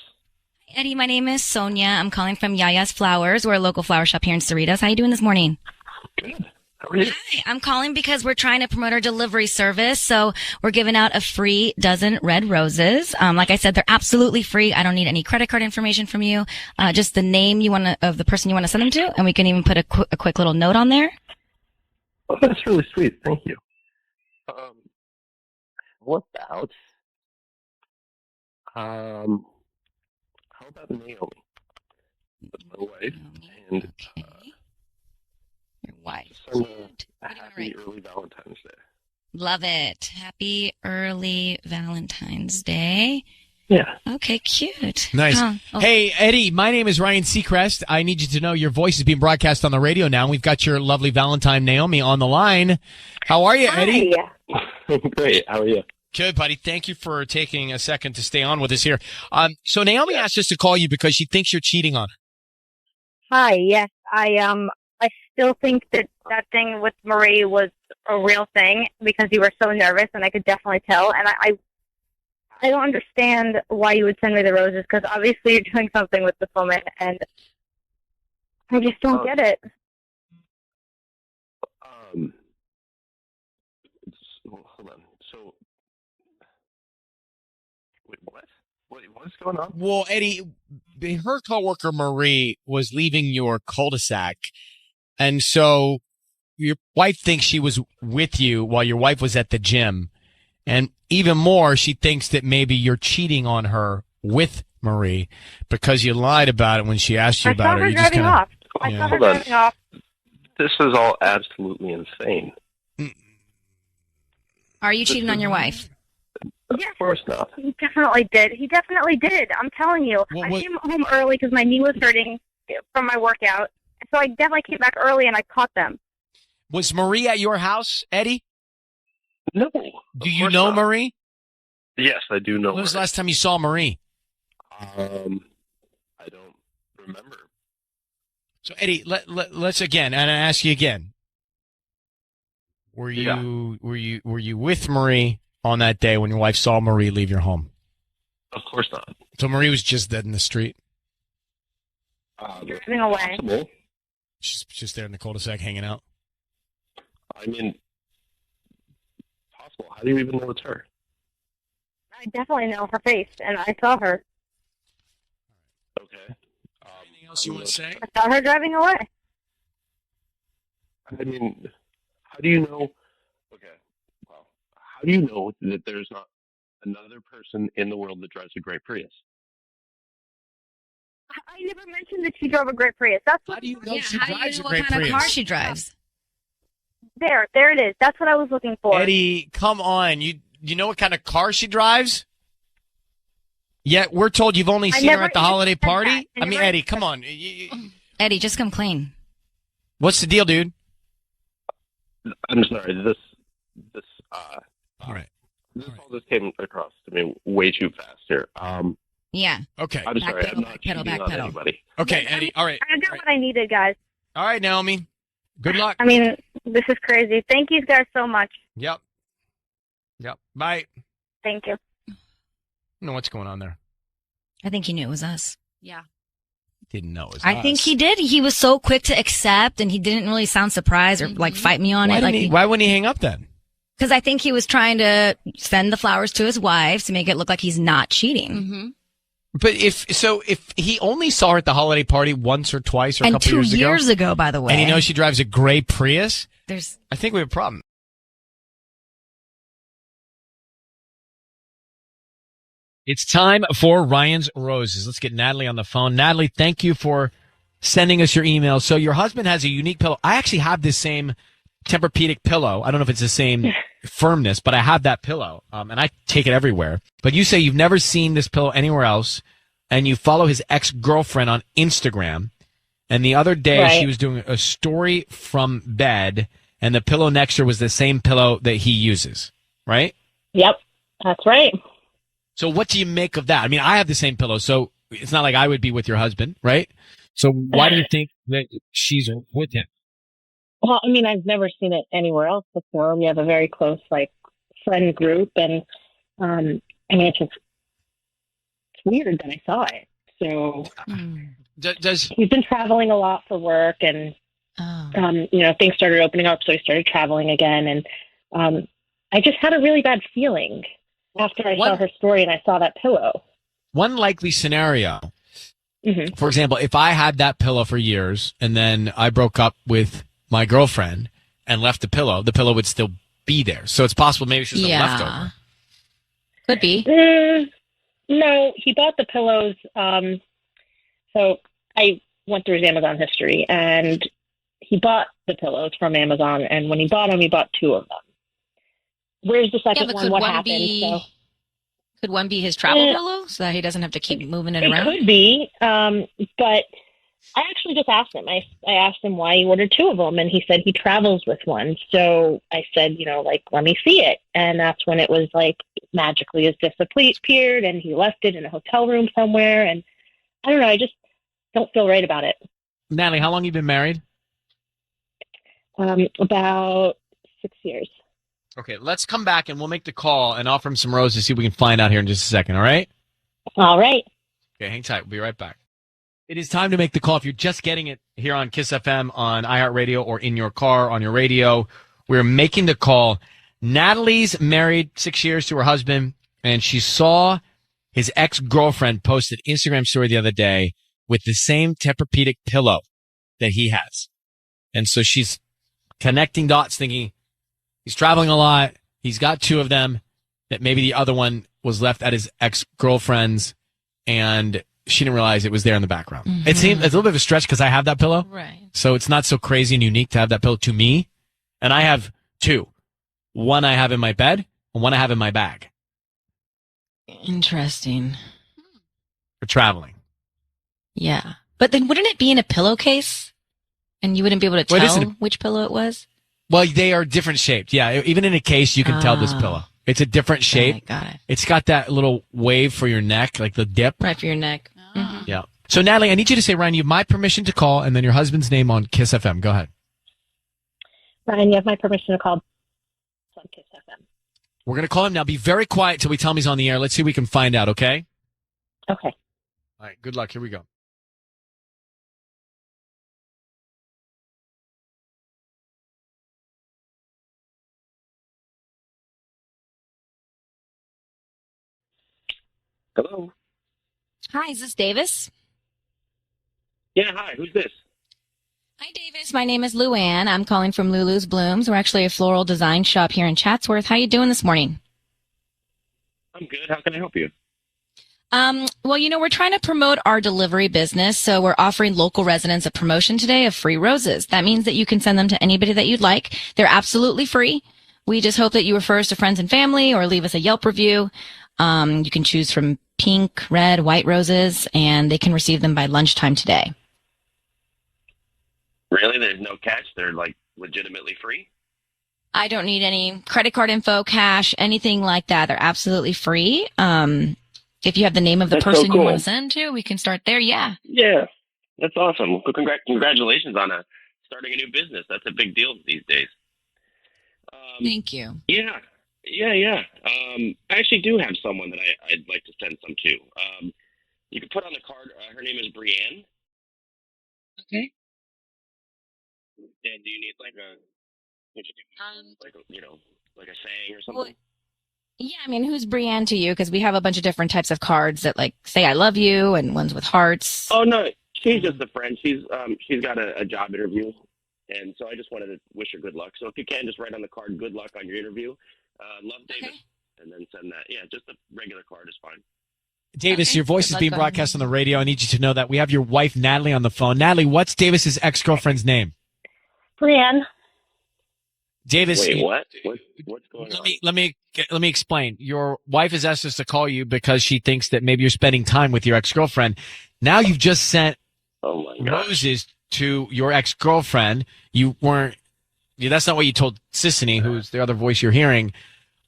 Hi, Eddie, my name is Sonia. I'm calling from Yaya's Flowers. We're a local flower shop here in Cerritos. How you doing this morning? Good. How are you? Hi, I'm calling because we're trying to promote our delivery service. So we're giving out a free dozen red roses. Like I said, they're absolutely free. I don't need any credit card information from you. Just the name of the person you want to send them to. And we can even put a quick little note on there. Oh, that's really sweet. Thank you. What about, how about Naomi? My wife. And, your wife. Send a happy early Valentine's Day. Love it. Happy early Valentine's Day. Yeah. Okay, cute. Nice. Oh. Hey, Eddie, my name is Ryan Seacrest. I need you to know your voice is being broadcast on the radio now. We've got your lovely Valentine, Naomi, on the line. How are you, Eddie? Great. How are you? Good, buddy. Thank you for taking a second to stay on with us here. So Naomi asked us to call you because she thinks you're cheating on her. Hi, yes, I still think that thing with Marie was a real thing because you were so nervous, and I could definitely tell. And I don't understand why you would send me the roses because obviously you're doing something with this woman, and I just don't get it. Hold on. So, wait, what? What's going on? Well, Eddie, her coworker Marie was leaving your cul-de-sac, and so your wife thinks she was with you while your wife was at the gym, and even more, she thinks that maybe you're cheating on her with Marie because you lied about it when she asked you about her. I saw her driving off. I saw her driving off. This is all absolutely insane. Are you cheating on your wife? Of course not. He definitely did. He definitely did. I'm telling you. I came home early because my knee was hurting from my workout. So I definitely came back early and I caught them. Was Marie at your house, Eddie? No. Do you know Marie? Yes, I do know. When was the last time you saw Marie? I don't remember. So Eddie, let's again, and I ask you again. Were you with Marie on that day when your wife saw Marie leave your home? Of course not. So Marie was just dead in the street? Driving away. Possible. She's just there in the cul-de-sac hanging out? I mean, possible. How do you even know it's her? I definitely know her face, and I saw her. Okay. Anything else you want to say? I saw her driving away. I mean, how do you know? Okay. Well, how do you know that there's not another person in the world that drives a gray Prius? I never mentioned that she drove a gray Prius. That's what. How do you know How do you know what kind of car she drives? There it is. That's what I was looking for. Eddie, come on. You know what kind of car she drives? Yet we're told you've only seen her at the holiday party? I mean, Eddie, come on. Eddie, just come clean. What's the deal, dude? I'm sorry. This all right. This all just came across to me way too fast here. Yeah. Okay. I'm sorry. I'm not cheating on anybody. Okay, Eddie. All right. I got what I needed, guys. All right, Naomi. Good luck. I mean, this is crazy. Thank you guys so much. Yep. Bye. Thank you. I don't know what's going on there. I think he knew it was us. Yeah. Didn't know it was I us. think he did. He was so quick to accept, and he didn't really sound surprised or fight me on it. Why wouldn't he hang up then? Because I think he was trying to send the flowers to his wife to make it look like he's not cheating. Mm-hmm. But if he only saw her at the holiday party once or twice or a couple years ago. 2 years ago, by the way. And he knows she drives a gray Prius, I think we have a problem. It's time for Ryan's Roses. Let's get Natalie on the phone. Natalie, thank you for sending us your email. So your husband has a unique pillow. I actually have this same Tempur-Pedic pillow. I don't know if it's the same firmness, but I have that pillow, and I take it everywhere. But you say you've never seen this pillow anywhere else, and you follow his ex-girlfriend on Instagram. And the other day she was doing a story from bed, and the pillow next to her was the same pillow that he uses, right? Yep, that's right. So what do you make of that? I mean, I have the same pillow, so it's not like I would be with your husband, right? So why do you think that she's with him? Well, I mean, I've never seen it anywhere else before. We have a very close, friend group, and I mean, it's weird that I saw it. So does he's been traveling a lot for work, and Oh. Things started opening up, so I started traveling again, and I just had a really bad feeling after I saw her story and I saw that pillow. One likely scenario, Mm-hmm. for example, if I had that pillow for years and then I broke up with my girlfriend and left the pillow would still be there. So it's possible maybe it's just a leftover. Could be. No, he bought the pillows. So I went through his Amazon history, and he bought the pillows from Amazon. And when he bought them, he bought 2 of them. Where's the second one? What happened? Could one be his travel pillow so that he doesn't have to keep moving it around? It could be, but I actually just asked him. I asked him why he ordered 2 of them, and he said he travels with one. So I said, let me see it. And that's when it was magically has disappeared, and he left it in a hotel room somewhere. And I don't know. I just don't feel right about it. Natalie, how long have you been married? About 6 years. Okay, let's come back and we'll make the call and offer him some roses, see if we can find out here in just a second, all right? All right. Okay, hang tight. We'll be right back. It is time to make the call. If you're just getting it here on Kiss FM, on iHeartRadio, or in your car, on your radio, we're making the call. Natalie's married 6 years to her husband, and she saw his ex-girlfriend post an Instagram story the other day with the same Tempur-Pedic pillow that he has. And so she's connecting dots, thinking, he's traveling a lot. He's got 2 of them. That maybe the other one was left at his ex-girlfriend's, and she didn't realize it was there in the background. Mm-hmm. It seemed it's a little bit of a stretch because I have that pillow. Right. So it's not so crazy and unique to have that pillow to me. And I have 2. One I have in my bed and one I have in my bag. Interesting. For traveling. Yeah. But then wouldn't it be in a pillowcase? And you wouldn't be able to tell which pillow it was? Well, they are different shaped. Yeah, even in a case, you can tell this pillow. It's a different shape. Got it. It's got that little wave for your neck, like the dip. Right for your neck. Mm-hmm. Yeah. So, Natalie, I need you to say, Ryan, you have my permission to call, and then your husband's name on Kiss FM. Go ahead. Ryan, you have my permission to call on Kiss FM. We're going to call him now. Be very quiet till we tell him he's on the air. Let's see if we can find out, okay? Okay. All right. Good luck. Here we go. Hello. Hi, is this Davis? Yeah, hi. Who's this? Hi, Davis. My name is Luann. I'm calling from Lulu's Blooms. We're actually a floral design shop here in Chatsworth. How you doing this morning? I'm good. How can I help you? Well, we're trying to promote our delivery business, so we're offering local residents a promotion today of free roses. That means that you can send them to anybody that you'd like. They're absolutely free. We just hope that you refer us to friends and family or leave us a Yelp review. You can choose from pink, red, white roses, and they can receive them by lunchtime today. Really? There's no catch? They're legitimately free? I don't need any credit card info, cash, anything like that. They're absolutely free. If you have the name of the person you want to send to, we can start there. Yeah. Yeah. That's awesome. Well, congratulations on starting a new business. That's a big deal these days. Thank you. Yeah. I actually do have someone that I'd like to send some to. You can put on the card, her name is Brienne. Okay. And do you need like a saying or something? Well, yeah, who's Brienne to you? Because we have a bunch of different types of cards that say I love you and ones with hearts. Oh, no. She's just a friend. She's got a job interview. And so I just wanted to wish her good luck. So if you can, just write on the card, good luck on your interview. Love Davis. Okay. And then send that. Yeah, just a regular card is fine. Davis, your voice is being broadcast on the radio. I need you to know that we have your wife, Natalie, on the phone. Natalie, what's Davis's ex-girlfriend's name? Brienne. Davis. Wait, what? What's going on? Let me explain. Your wife has asked us to call you because she thinks that maybe you're spending time with your ex-girlfriend. Now you've just sent roses to your ex-girlfriend. That's not what you told Sissany, who's the other voice you're hearing.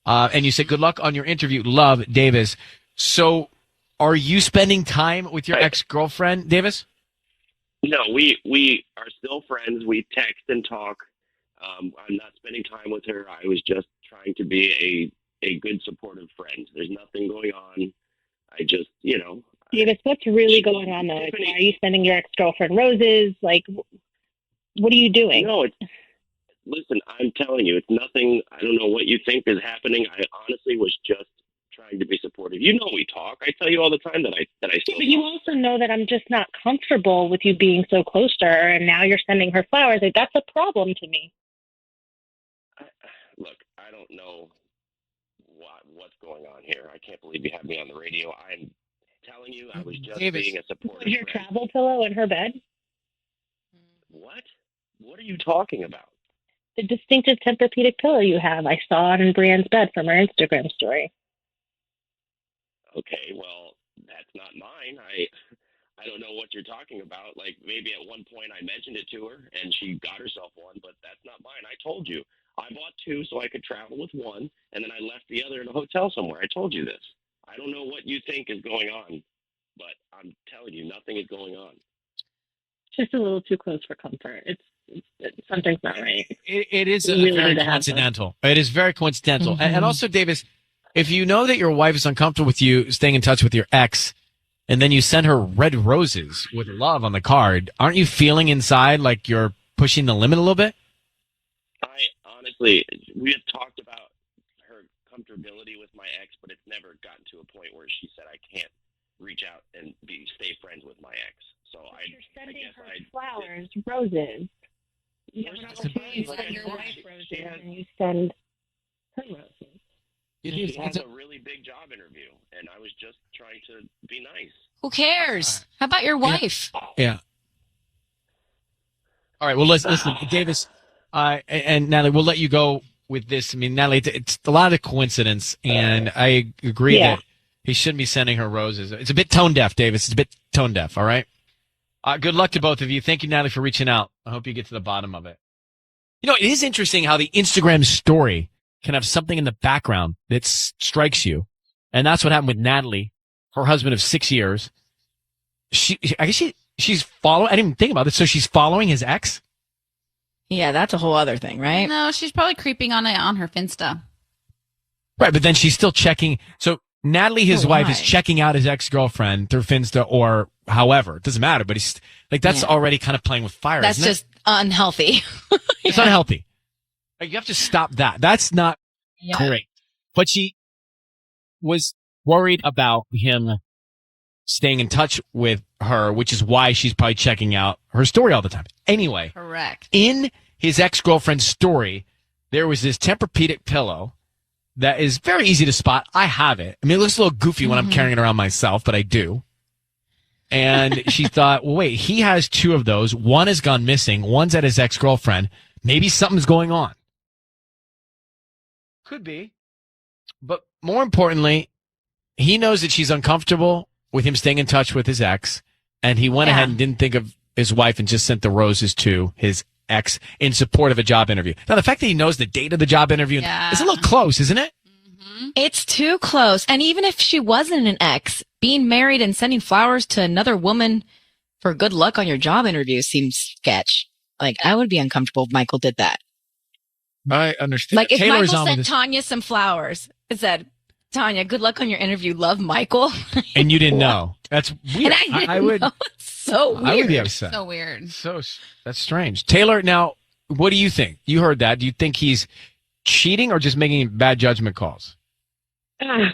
And you said, good luck on your interview. Love, Davis. So are you spending time with your ex-girlfriend, Davis? No, we are still friends. We text and talk. I'm not spending time with her. I was just trying to be a good, supportive friend. There's nothing going on. I just, Davis, what's really going on, though? Why are you sending your ex-girlfriend roses? What are you doing? No, listen, I'm telling you, it's nothing. I don't know what you think is happening. I honestly was just trying to be supportive. You know, we talk. I tell you all the time that I still But you also know that I'm just not comfortable with you being so close to her, and now you're sending her flowers. Like, that's a problem to me. Look, I don't know what's going on here. I can't believe you have me on the radio. I'm telling you, I was just Davis, being a supportive Was your friend. travel pillow in her bed? What? What are you talking about? The distinctive Tempur-Pedic pillow you have. I saw it in Brienne's bed from her Instagram story. Okay, well, that's not mine. I don't know what you're talking about. Like, maybe at one point I mentioned it to her and she got herself one, but that's not mine. I told you. I bought two so I could travel with one, and then I left the other in a hotel somewhere. I told you this. I don't know what you think is going on, but I'm telling you, nothing is going on. Just a little too close for comfort. Something's not right. It is You really very need to have coincidental. It is very coincidental. Mm-hmm. And also, Davis, if you know that your wife is uncomfortable with you staying in touch with your ex, and then you send her red roses with love on the card, aren't you feeling inside like you're pushing the limit a little bit? Honestly, we had talked about her comfortability with my ex, but it's never gotten to a point where she said I can't reach out and stay friends with my ex. So You're sending her flowers, roses. You have an Where's opportunity to the- send your wife roses, and you send her roses. She has a really big job interview, and I was just trying to be nice. Who cares? How about your wife? Yeah. All right. Well, listen, Davis, and Natalie, we'll let you go with this. I mean, Natalie, it's a lot of coincidence, and I agree that he shouldn't be sending her roses. It's a bit tone deaf, Davis. It's a bit tone deaf. All right. Good luck to both of you. Thank you, Natalie, for reaching out. I hope you get to the bottom of it. You know, it is interesting how the Instagram story can have something in the background that strikes you. And that's what happened with Natalie, her husband of 6 years. I guess she's following. I didn't even think about this. So she's following his ex? Yeah, that's a whole other thing, right? No, she's probably creeping on it on her Finsta. Right, but then she's still checking. So Natalie, his wife, is checking out his ex-girlfriend through Finsta or however. It doesn't matter, but he's like, that's already kind of playing with fire. That's isn't just unhealthy. It's unhealthy. Like, you have to stop that. That's not great. But she was worried about him staying in touch with her, which is why she's probably checking out her story all the time. Anyway. Correct. In his ex-girlfriend's story, there was this Tempur-Pedic pillow that is very easy to spot. I have it. I mean, it looks a little goofy when I'm carrying it around myself, but I do. And she thought, well, wait, he has two of those. One has gone missing. One's at his ex-girlfriend. Maybe something's going on. Could be. But more importantly, he knows that she's uncomfortable with him staying in touch with his ex. And he went ahead and didn't think of his wife and just sent the roses to his ex in support of a job interview. Now, the fact that he knows the date of the job interview is a little close, isn't it? It's too close. And even if she wasn't an ex, being married and sending flowers to another woman for good luck on your job interview seems sketch. Like, I would be uncomfortable if Michael did that. I understand. Like, if Taylor's Michael on with sent this- Tanya some flowers, it said, Tanya, good luck on your interview. Love, Michael. And you didn't know. That's weird. And I didn't I would. know. It's so weird. I would be upset. So weird. That's strange. Taylor, now, what do you think? You heard that. Do you think he's cheating or just making bad judgment calls? I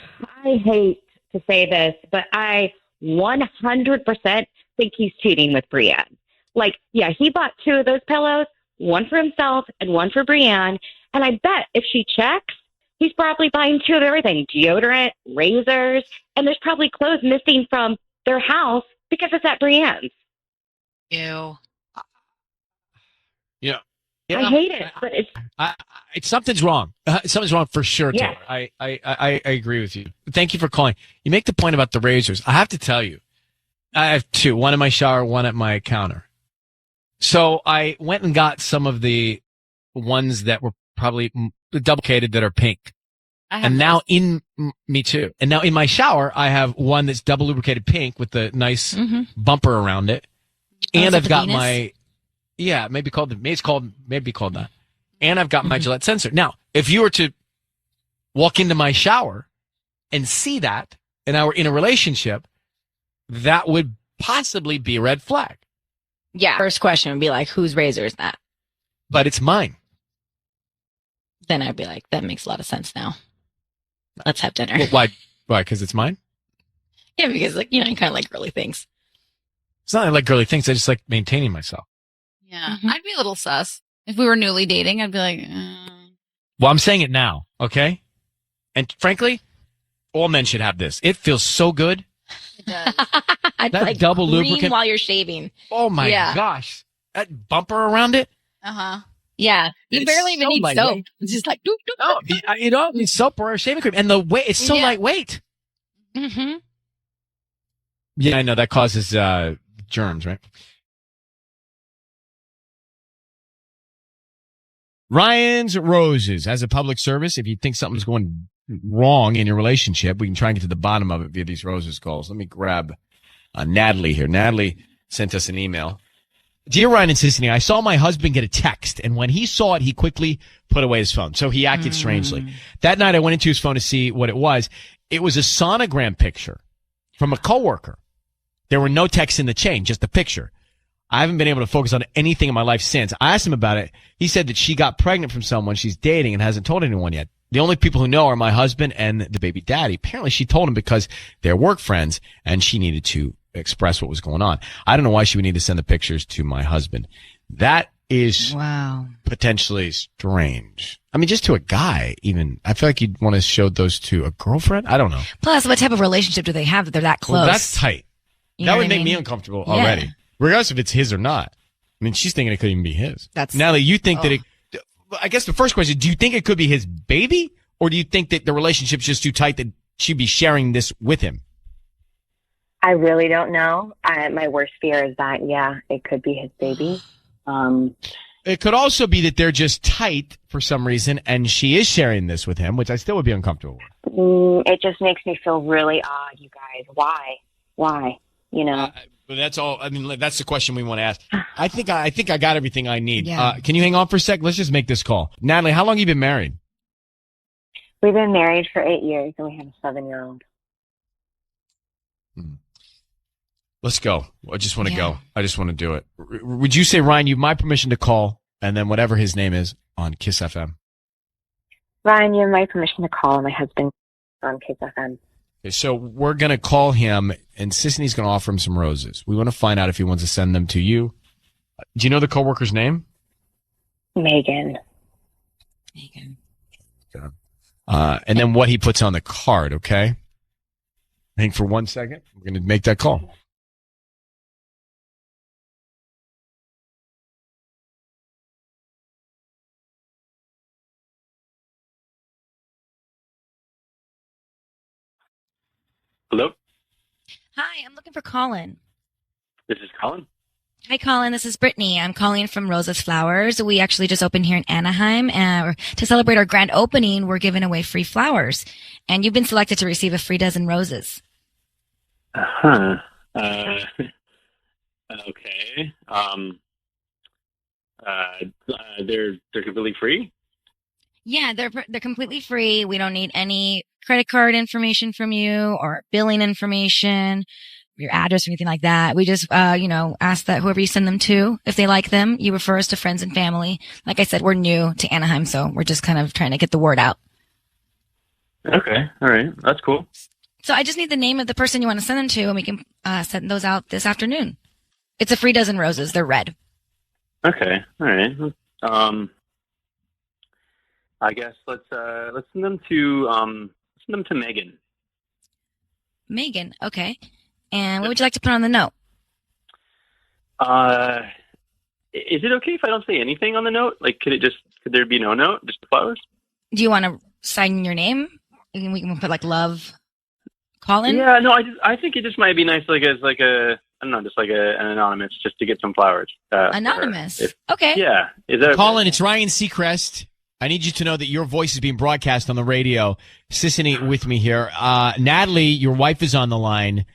hate to say this, but I 100% think he's cheating with Brienne. Like, yeah, he bought two of those pillows, one for himself and one for Brienne. And I bet if she checks, he's probably buying two of everything, deodorant, razors, and there's probably clothes missing from their house because it's at Brienne's. Ew. Yeah. I hate it, but It's something's wrong. Something's wrong for sure, Yes. Taylor. I agree with you. Thank you for calling. You make the point about the razors. I have to tell you, I have two, one in my shower, one at my counter. So I went and got some of the ones that were probably duplicated that are pink. And now me too. And now in my shower, I have one that's double lubricated pink with the nice bumper around it. And I've got my, maybe called that. And I've got my Gillette sensor. Now, if you were to walk into my shower and see that, and I were in a relationship, that would possibly be a red flag. Yeah. First question would be like, whose razor is that? But it's mine. Then I'd be like, that makes a lot of sense now. Let's have dinner. Well, why? Why? Because it's mine? Yeah, because like, you know, I kind of like girly things. It's not that I like girly things. I just like maintaining myself. Yeah, I'd be a little sus. If we were newly dating, I'd be like, Well, I'm saying it now, okay? And frankly, all men should have this. It feels so good. I'd That like double cream lubricant. while you're shaving. Oh my gosh. That bumper around it. uh-huh. Yeah. You It's barely even so need lightweight. soap. It's just like, doop, doop, No, doop. you don't need soap or shaving cream. And the weight, it's so Yeah. lightweight. Mm-hmm. Yeah, I know. That causes germs, right? Ryan's Roses. As a public service, if you think something's going wrong in your relationship, we can try and get to the bottom of it via these Roses calls. Let me grab Natalie here. Natalie sent us an email. Dear Ryan and Sissany, I saw my husband get a text, and when he saw it, he quickly put away his phone. So he acted strangely. That night, I went into his phone to see what it was. It was a sonogram picture from a coworker. There were no texts in the chain, just a picture. I haven't been able to focus on anything in my life since. I asked him about it. He said that she got pregnant from someone she's dating and hasn't told anyone yet. The only people who know are my husband and the baby daddy. Apparently, she told him because they're work friends, and she needed to express what was going on. I don't know why she would need to send the pictures to my husband. That is potentially strange. I mean, just to a guy, even. I feel like you'd want to show those to a girlfriend. I don't know. Plus, what type of relationship do they have that they're that close? Well, that's tight. You That know would what I make mean? me uncomfortable Yeah. already, regardless if it's his or not. I mean, she's thinking it could even be his. That's Natalie, you think that it? I guess the first question: do you think it could be his baby, or do you think that the relationship's just too tight that she'd be sharing this with him? I really don't know. My worst fear is that, yeah, it could be his baby. It could also be that they're just tight for some reason, and she is sharing this with him, which I still would be uncomfortable with. It just makes me feel really odd, you guys. Why? Why? You know? But that's all. I mean, that's the question we want to ask. I think I got everything I need. Yeah. Can you hang on for a sec? Let's just make this call. Natalie, how long have you been married? We've been married for 8 years, and we have a 7-year-old. Let's go. I just want to go. I just want to do it. Would you say, Ryan, you have my permission to call, and then whatever his name is on Kiss FM? Ryan, you have my permission to call my husband on Kiss FM. Okay, so we're going to call him, and Sisney's going to offer him some roses. We want to find out if he wants to send them to you. Do you know the coworker's name? Megan. And then what he puts on the card, okay? Hang for 1 second. We're going to make that call. Hello, Hi, I'm looking for Colin. this is Colin. Hi, Colin. This is Brittany. I'm calling from Rosa's Flowers. We actually just opened here in Anaheim. To celebrate our grand opening, we're giving away free flowers. And you've been selected to receive a free dozen roses. Huh. Okay. They're completely free. Yeah, they're completely free. We don't need any credit card information from you or billing information, your address or anything like that. We just, ask that whoever you send them to, if they like them, you refer us to friends and family. Like I said, we're new to Anaheim, so we're just kind of trying to get the word out. Okay. All right. That's cool. So I just need the name of the person you want to send them to, and we can send those out this afternoon. It's a free dozen roses. They're red. Okay. All right. I guess let's send them to Megan. Megan, okay. And what would you like to put on the note? Is it okay if I don't say anything on the note? Like, could there be no note, just the flowers? Do you want to sign your name? We can put like love, Colin. Yeah, no, I think it just might be nice, like an anonymous, just to get some flowers. Anonymous. Okay. Yeah. Is that Colin, it's Ryan Seacrest. I need you to know that your voice is being broadcast on the radio. Sissany with me here. Natalie, your wife is on the line.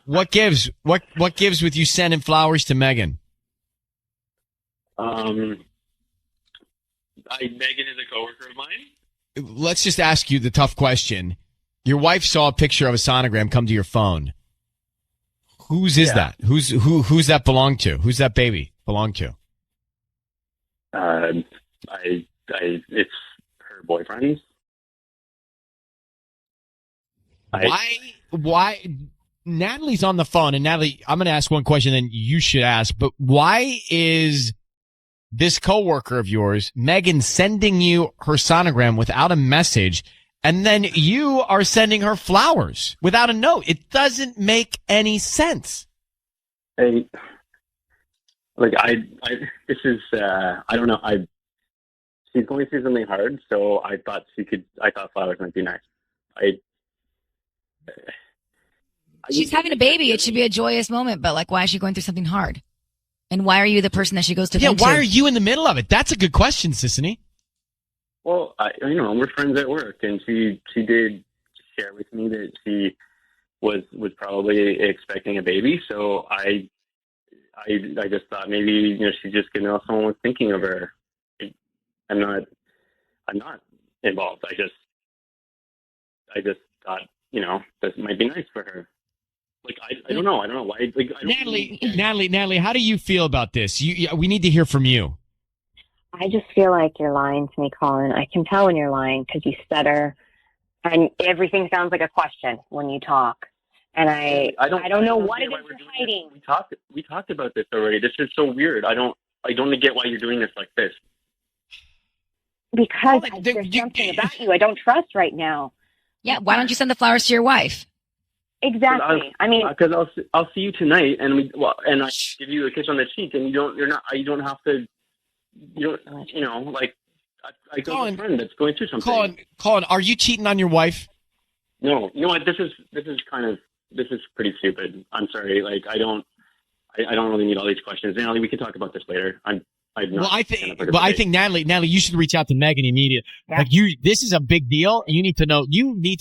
What gives? What gives with you sending flowers to Megan? Megan is a coworker of mine. Let's just ask you the tough question. Your wife saw a picture of a sonogram come to your phone. Whose is that? Who's that belong to? Who's that baby belong to? It's her boyfriend's. Why? Natalie's on the phone, and Natalie, I'm going to ask one question, then you should ask. But why is this coworker of yours, Megan, sending you her sonogram without a message, and then you are sending her flowers without a note? It doesn't make any sense. This is, I don't know. She's going through something hard, so I thought flowers might be nice. She's having a baby. It should be a joyous moment, but like, why is she going through something hard? And why are you the person that she goes to? Yeah, vent why to? are you in the middle of it? That's a good question, Sissany. Well, we're friends at work, and she did share with me that she was probably expecting a baby. So I just thought maybe she just someone was thinking of her. I'm not involved. I just thought this might be nice for her. Like I don't know. I don't know why. Natalie, how do you feel about this? We need to hear from you. I just feel like you're lying to me, Colin. I can tell when you're lying because you stutter, and everything sounds like a question when you talk. And I don't know what it is you're hiding. We talked about this already. This is so weird. I don't get why you're doing this like this. Because there's something about you I don't trust right now. Yeah, why don't you send the flowers to your wife? Exactly. Because I'll see you tonight, and I give you a kiss on the cheek, and you don't have to. I go with a friend that's going through something. Colin, are you cheating on your wife? No, you know what? This is pretty stupid. I'm sorry. Like I don't really need all these questions. Natalie, we can talk about this later. I think Natalie, you should reach out to Megan immediately. Yeah. Like this is a big deal, and you need to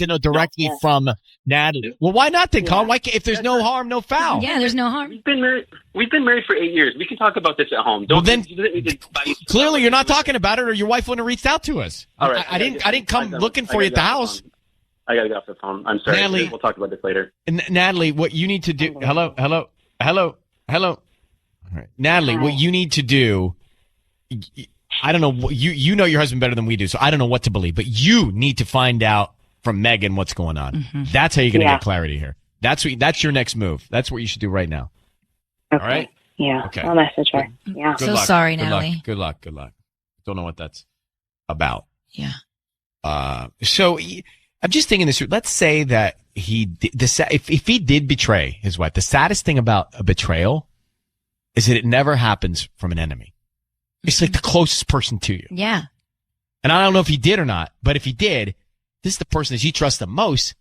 know directly from Natalie. Well, why not then, Colin? Why if there's no harm, no foul? Yeah, there's no harm. We've been married for 8 years. We can talk about this at home. Clearly you're not talking about it, or your wife wouldn't have reached out to us. All right, I didn't come looking for you at the house. I gotta get off the phone. I'm sorry. Natalie, we'll talk about this later. Natalie, what you need to do? Hello. All right, Natalie, what you need to do. I don't know. You know your husband better than we do, so I don't know what to believe. But you need to find out from Megan what's going on. Mm-hmm. That's how you're going to get clarity here. That's your next move. That's what you should do right now. Okay. All right? Yeah. Okay. I'll message her. Yeah. So sorry, Natalie. Good luck. Don't know what that's about. Yeah. So I'm just thinking this. Let's say that if he did betray his wife, the saddest thing about a betrayal is that it never happens from an enemy. It's like the closest person to you. Yeah. And I don't know if he did or not, but if he did, this is the person that you trust the most.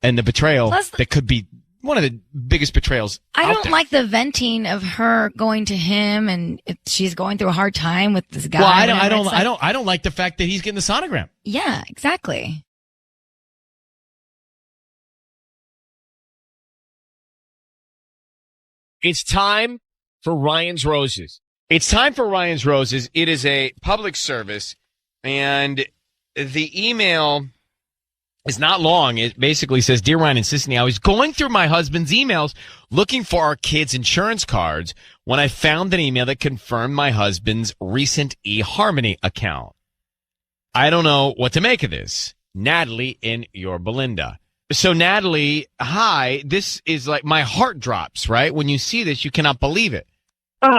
And the betrayal that could be one of the biggest betrayals. I don't like the venting of her going to him, and she's going through a hard time with this guy. Well, I don't like the fact that he's getting the sonogram. Yeah, exactly. It's time for Ryan's Roses. It is a public service, and the email is not long. It basically says, Dear Ryan and Sissany, I was going through my husband's emails looking for our kids' insurance cards when I found an email that confirmed my husband's recent eHarmony account. I don't know what to make of this. Natalie in Yorba Belinda. So Natalie, hi, this is like my heart drops, right? When you see this, you cannot believe it. Oh,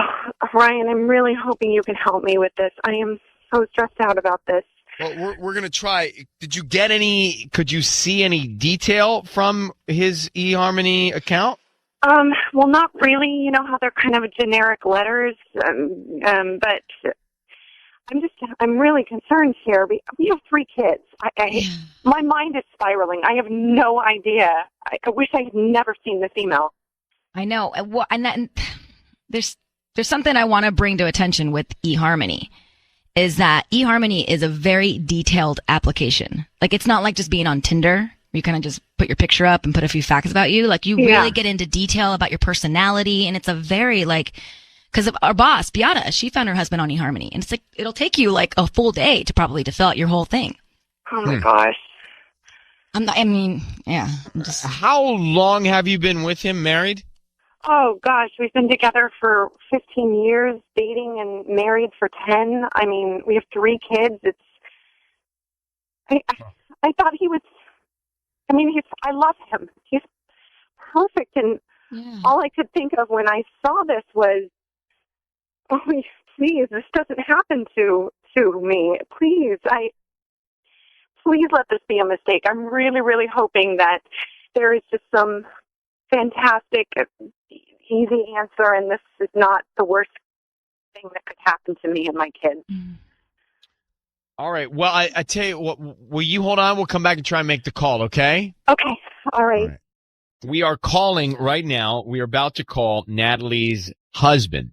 Ryan, I'm really hoping you can help me with this. I am so stressed out about this. Well, we're going to try. Could you see any detail from his eHarmony account? Well, not really. You know how they're kind of generic letters, but I'm really concerned here. We have 3 kids. My mind is spiraling. I have no idea. I wish I had never seen this email. I know. And there's something I want to bring to attention with eHarmony. Is that eHarmony is a very detailed application. Like, it's not like just being on Tinder, where you kind of just put your picture up and put a few facts about you. Like, you really get into detail about your personality, and it's a very, because our boss, Beata, she found her husband on eHarmony, and it's like, it'll take you, a full day to fill out your whole thing. Oh, my gosh. I'm not. I mean, yeah. I'm just. How long have you been with him, married? Oh gosh, we've been together for 15 years, dating and married for 10. I mean, we have 3 kids. I thought he was. I mean, I love him. He's perfect, and all I could think of when I saw this was, oh, please, this doesn't happen to me. Please, please let this be a mistake. I'm really, really hoping that there is just some fantastic, easy answer, and this is not the worst thing that could happen to me and my kids. All right. Well, I tell you what, will you hold on? We'll come back and try and make the call, okay? Okay. All right. We are calling right now. We are about to call Natalie's husband.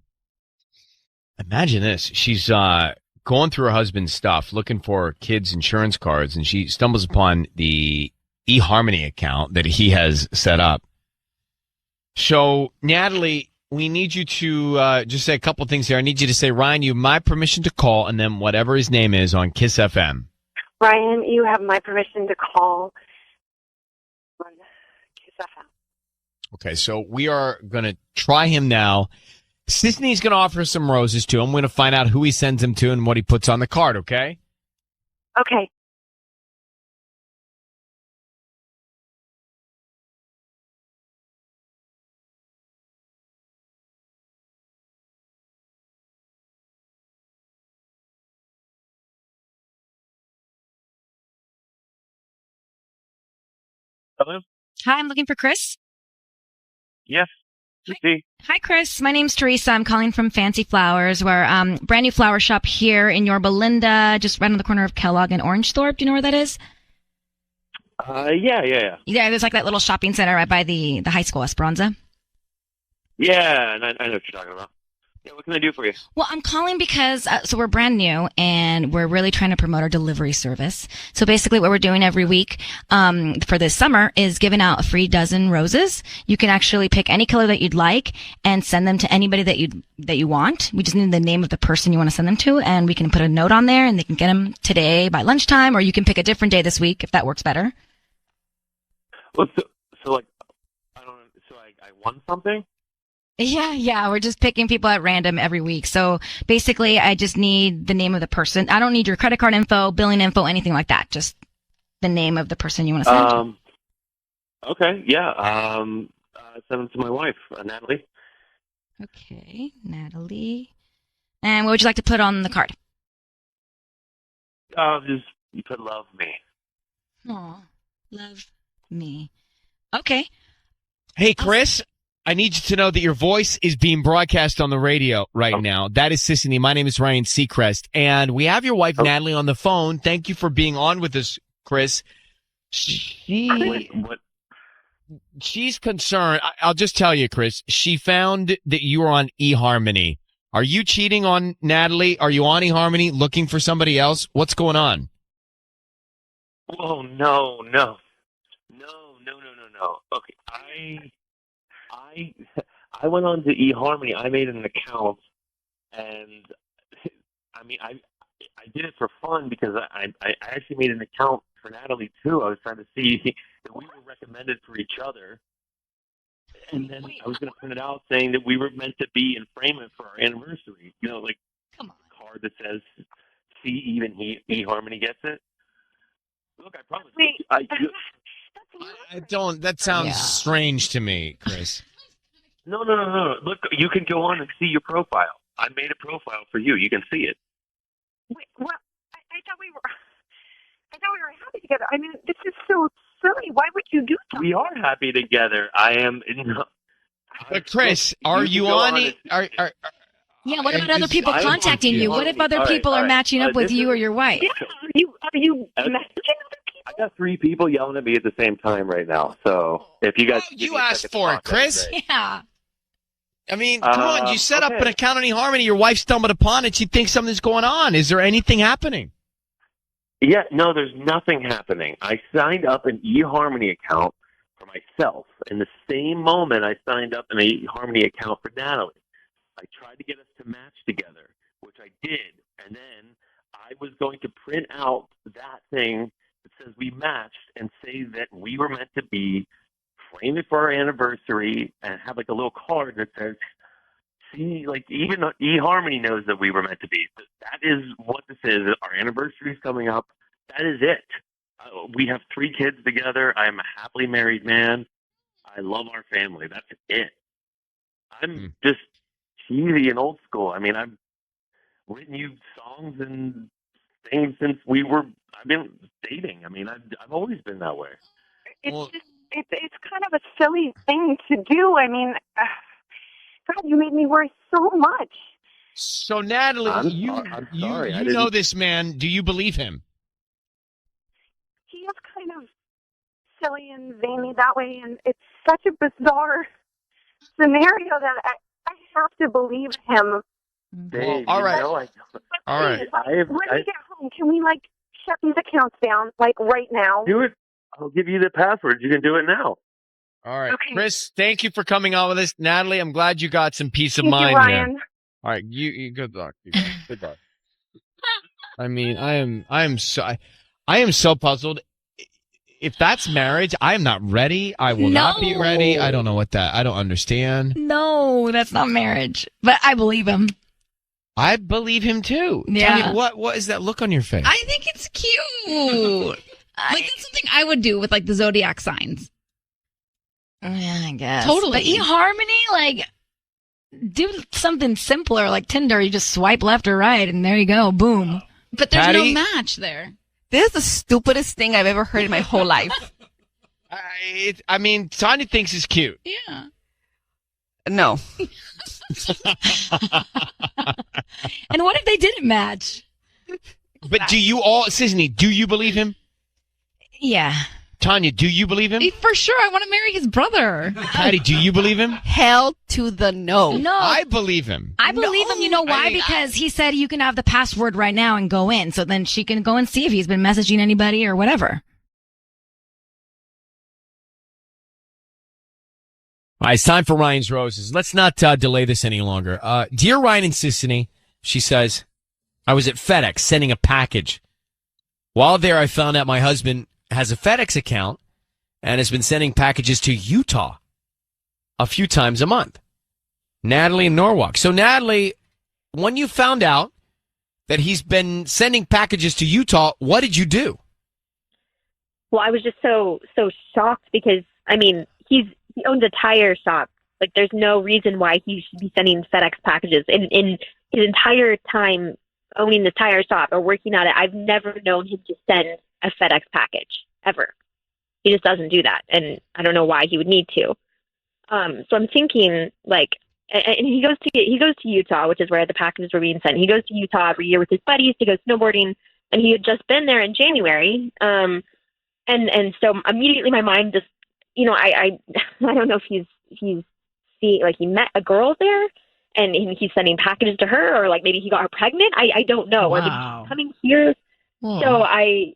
Imagine this. She's going through her husband's stuff, looking for kids' insurance cards, and she stumbles upon the eHarmony account that he has set up. So, Natalie, we need you to just say a couple things here. I need you to say, Ryan, you have my permission to call, and then whatever his name is on Kiss FM. Ryan, you have my permission to call on Kiss FM. Okay, so we are going to try him now. Sisney's going to offer some roses to him. We're going to find out who he sends them to and what he puts on the card, okay? Okay. Hello? Hi, I'm looking for Chris. Yes. Hi, Chris. My name's Teresa. I'm calling from Fancy Flowers. We're brand new flower shop here in Yorba Linda, just right on the corner of Kellogg and Orangethorpe. Do you know where that is? Yeah. Yeah, there's like that little shopping center right by the high school, Esperanza. Yeah, and I know what you're talking about. Yeah, what can I do for you? Well, I'm calling because, so we're brand new and we're really trying to promote our delivery service. So basically what we're doing every week, for this summer is giving out a free dozen roses. You can actually pick any color that you'd like and send them to anybody that you want. We just need the name of the person you want to send them to, and we can put a note on there and they can get them today by lunchtime, or you can pick a different day this week if that works better. Well, so like, I won something? Yeah, we're just picking people at random every week. So basically, I just need the name of the person. I don't need your credit card info, billing info, anything like that. Just the name of the person you want to send to. Okay, yeah. Send them to my wife, Natalie. Okay, Natalie. And what would you like to put on the card? Just you put love me. Aw, love me. Okay. Hey, Chris, I need you to know that your voice is being broadcast on the radio right now. That is Sissany. My name is Ryan Seacrest, and we have your wife, Natalie, on the phone. Thank you for being on with us, Chris. She's concerned. I'll just tell you, Chris, she found that you were on eHarmony. Are you cheating on Natalie? Are you on eHarmony looking for somebody else? What's going on? Oh, no. Okay, I went on to eHarmony. I made an account, and I mean, I did it for fun because I actually made an account for Natalie too. I was trying to see that we were recommended for each other, and then I was going to print it out saying that we were meant to be in frame for our anniversary. You know, like a card that says "See, even eHarmony gets it." Look, I promise. I don't. That sounds strange to me, Chris. No. Look, you can go on and see your profile. I made a profile for you. You can see it. Wait, well, I thought we were happy together. I mean, this is so silly. Why would you do something? We are happy together. I am. But Chris, are you on it? Yeah, what about other people contacting you? What if other people are matching up with you or your wife? Yeah, are you messaging other people? I got 3 people yelling at me at the same time right now. So if you guys, you asked for it, Chris. Yeah. I mean, come on. You set up an account on eHarmony. Your wife stumbled upon it. She thinks something's going on. Is there anything happening? Yeah, no, there's nothing happening. I signed up an eHarmony account for myself. In the same moment, I signed up an eHarmony account for Natalie. I tried to get us to match together, which I did. And then I was going to print out that thing that says because we matched and say that we were meant to be, frame it for our anniversary, and have like a little card that says, see, like even eHarmony knows that we were meant to be. That is what this is. Our anniversary is coming up. That is it. We have 3 kids together. I'm a happily married man. I love our family. That's it. I'm just cheesy and old school. I mean, I've written you songs and things since I've been dating. I mean, I've always been that way. It's just, it's kind of a silly thing to do. I mean, God, you made me worry so much. So, Natalie, I'm you sorry. I you didn't- know this man. Do you believe him? He is kind of silly and zany that way, and it's such a bizarre scenario that I have to believe him. Dave, all right. All right. When we get home, can we shut these accounts down right now? Do it. I'll give you the password. You can do it now. All right, Okay. Chris, thank you for coming on with us. Natalie, I'm glad you got some peace of Thank you, mind Ryan. there. All right, you good luck. Good luck. I mean, I am so puzzled. If that's marriage, I am not ready. I will not be ready. I don't know I don't understand. No, that's not marriage. But I believe him. I believe him too. Yeah. Tell me, what is that look on your face? I think it's cute. That's something I would do with the zodiac signs. Yeah, I guess. Totally. But eHarmony, do something simpler like Tinder. You just swipe left or right, and there you go. Boom. But there's Patty? no match there. This is the stupidest thing I've ever heard in my whole life. I mean, Tanya thinks it's cute. Yeah. No. And what if they didn't match? But Sisney, do you believe him? Yeah. Tanya, do you believe him? For sure, I want to marry his brother. Patty, do you believe him? Hell to the no. No. I believe him. I believe him. You know why? Because he said you can have the password right now and go in. So then she can go and see if he's been messaging anybody or whatever. All right, it's time for Ryan's Roses. Let's not delay this any longer. Dear Ryan and Sissany, she says, I was at FedEx sending a package. While there, I found out my husband has a FedEx account and has been sending packages to Utah a few times a month. Natalie in Norwalk. So, Natalie, when you found out that he's been sending packages to Utah, what did you do? Well, I was just so shocked because, I mean, he owns a tire shop. Like, there's no reason why he should be sending FedEx packages. In his entire time owning the tire shop or working at it, I've never known him to send a FedEx package, ever. He just doesn't do that, and I don't know why he would need to. So I'm thinking, and he goes to Utah, which is where the packages were being sent. He goes to Utah every year with his buddies to go snowboarding, and he had just been there in January. And so immediately my mind just, I don't know if he met a girl there and he's sending packages to her, or maybe he got her pregnant. I don't know. Or maybe she's coming here. Whoa. So I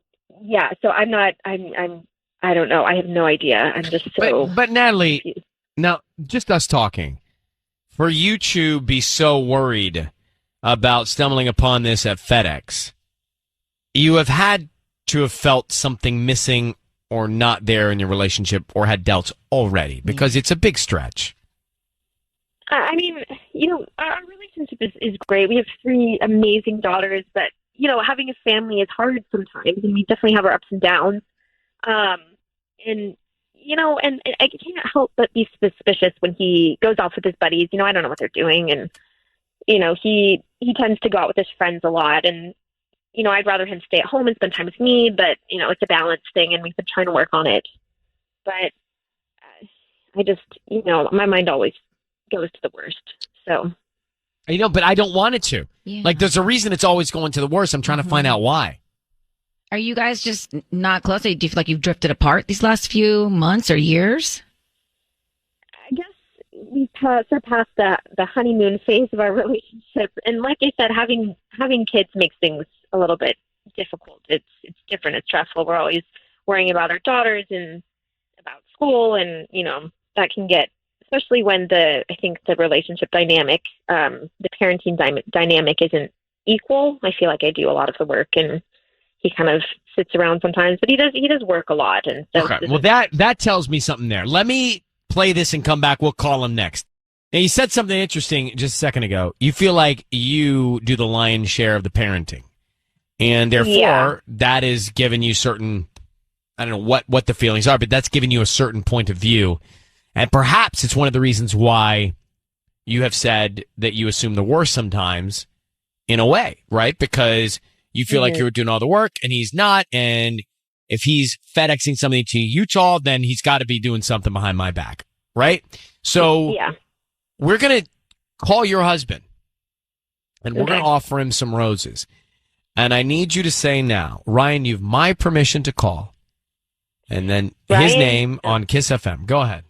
don't know. I have no idea. I'm just so. But Natalie, now just us talking, for you to be so worried about stumbling upon this at FedEx, you have had to have felt something missing or not there in your relationship, or had doubts already, because it's a big stretch. I mean, our relationship is great. We have 3 amazing daughters, but having a family is hard sometimes, and we definitely have our ups and downs. And I can't help but be suspicious when he goes off with his buddies. I don't know what they're doing, and he tends to go out with his friends a lot, and I'd rather him stay at home and spend time with me, but it's a balance thing, and we've been trying to work on it. But I just, my mind always goes to the worst. So. But I don't want it to. Yeah. There's a reason it's always going to the worst. I'm trying to find out why. Are you guys just not close? Do you feel like you've drifted apart these last few months or years? I guess we've surpassed the honeymoon phase of our relationship. And like I said, having kids makes things a little bit difficult. It's different. It's stressful. We're always worrying about our daughters and about school, and that can get, especially when I think the relationship dynamic, the parenting dynamic isn't equal. I feel like I do a lot of the work, and he kind of sits around sometimes, but he does work a lot. And so Okay. Well, that tells me something there. Let me play this and come back. We'll call him next. Now, you said something interesting just a second ago. You feel like you do the lion's share of the parenting, and therefore that is giving you certain, I don't know what the feelings are, but that's giving you a certain point of view. And perhaps it's one of the reasons why you have said that you assume the worst sometimes in a way, right? Because you feel like you're doing all the work and he's not. And if he's FedExing something to Utah, then he's got to be doing something behind my back, right? So we're going to call your husband and we're going to offer him some roses. And I need you to say now, Ryan, you've my permission to call. And then his name on Kiss FM. Go ahead.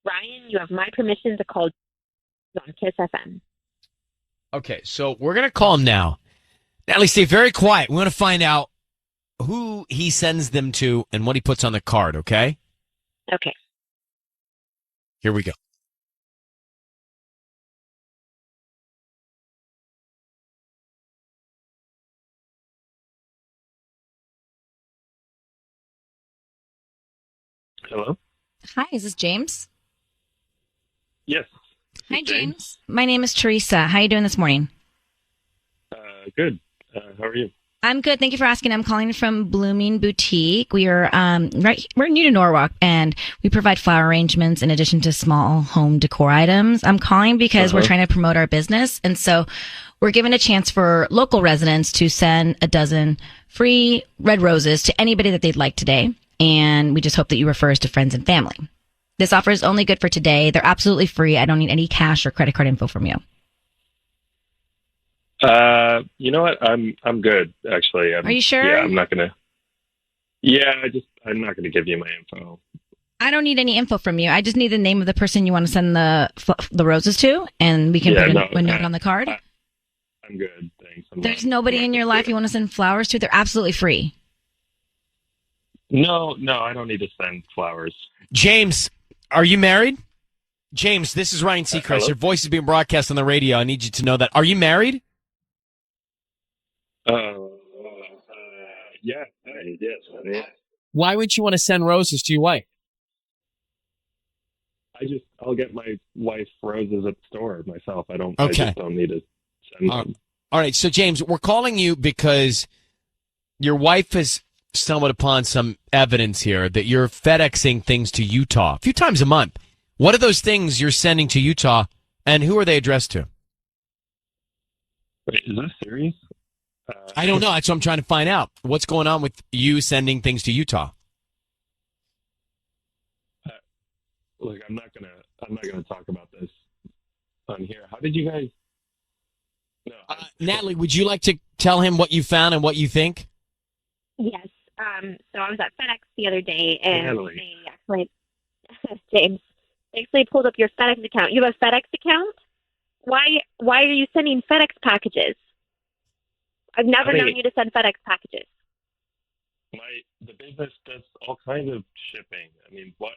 Ryan, you have my permission to call on Kiss FM. Okay, so we're going to call him now. Natalie, stay very quiet. We want to find out who he sends them to and what he puts on the card, okay? Okay. Here we go. Hello? Hi, is this James? Yes. Hi, James. My name is Teresa. How are you doing this morning? Good. How are you? I'm good. Thank you for asking. I'm calling from Blooming Boutique. We are we're new to Norwalk, and we provide flower arrangements in addition to small home decor items. I'm calling because we're trying to promote our business, and so we're giving a chance for local residents to send a dozen free red roses to anybody that they'd like today. And we just hope that you refer us to friends and family. This offer is only good for today. They're absolutely free. I don't need any cash or credit card info from you. You know what? I'm good, actually. Are you sure? Yeah, I'm not gonna. Yeah, I'm not gonna give you my info. I don't need any info from you. I just need the name of the person you want to send the roses to, and we can put a note on the card. I'm good, thanks. There's nobody in your life you want to send flowers to? They're absolutely free. No, I don't need to send flowers. James, are you married? James, this is Ryan Seacrest. Hello? Your voice is being broadcast on the radio. I need you to know that. Are you married? Yes. Why would you want to send roses to your wife? I'll get my wife roses at the store myself. I Okay. just don't need to send them. All right. So, James, we're calling you because your wife has stumbled upon some evidence here that you're FedExing things to Utah a few times a month. What are those things you're sending to Utah, and who are they addressed to? Wait, is this serious? I don't know. That's what I'm trying to find out. What's going on with you sending things to Utah? Look, I'm not gonna talk about this on here. How did you guys? No, Natalie, would you like to tell him what you found and what you think? Yes. So I was at FedEx the other day, and Natalie. they actually, James, they actually pulled up your FedEx account. You have a FedEx account? Why are you sending FedEx packages? I've never known you to send FedEx packages. The business does all kinds of shipping. I mean, what?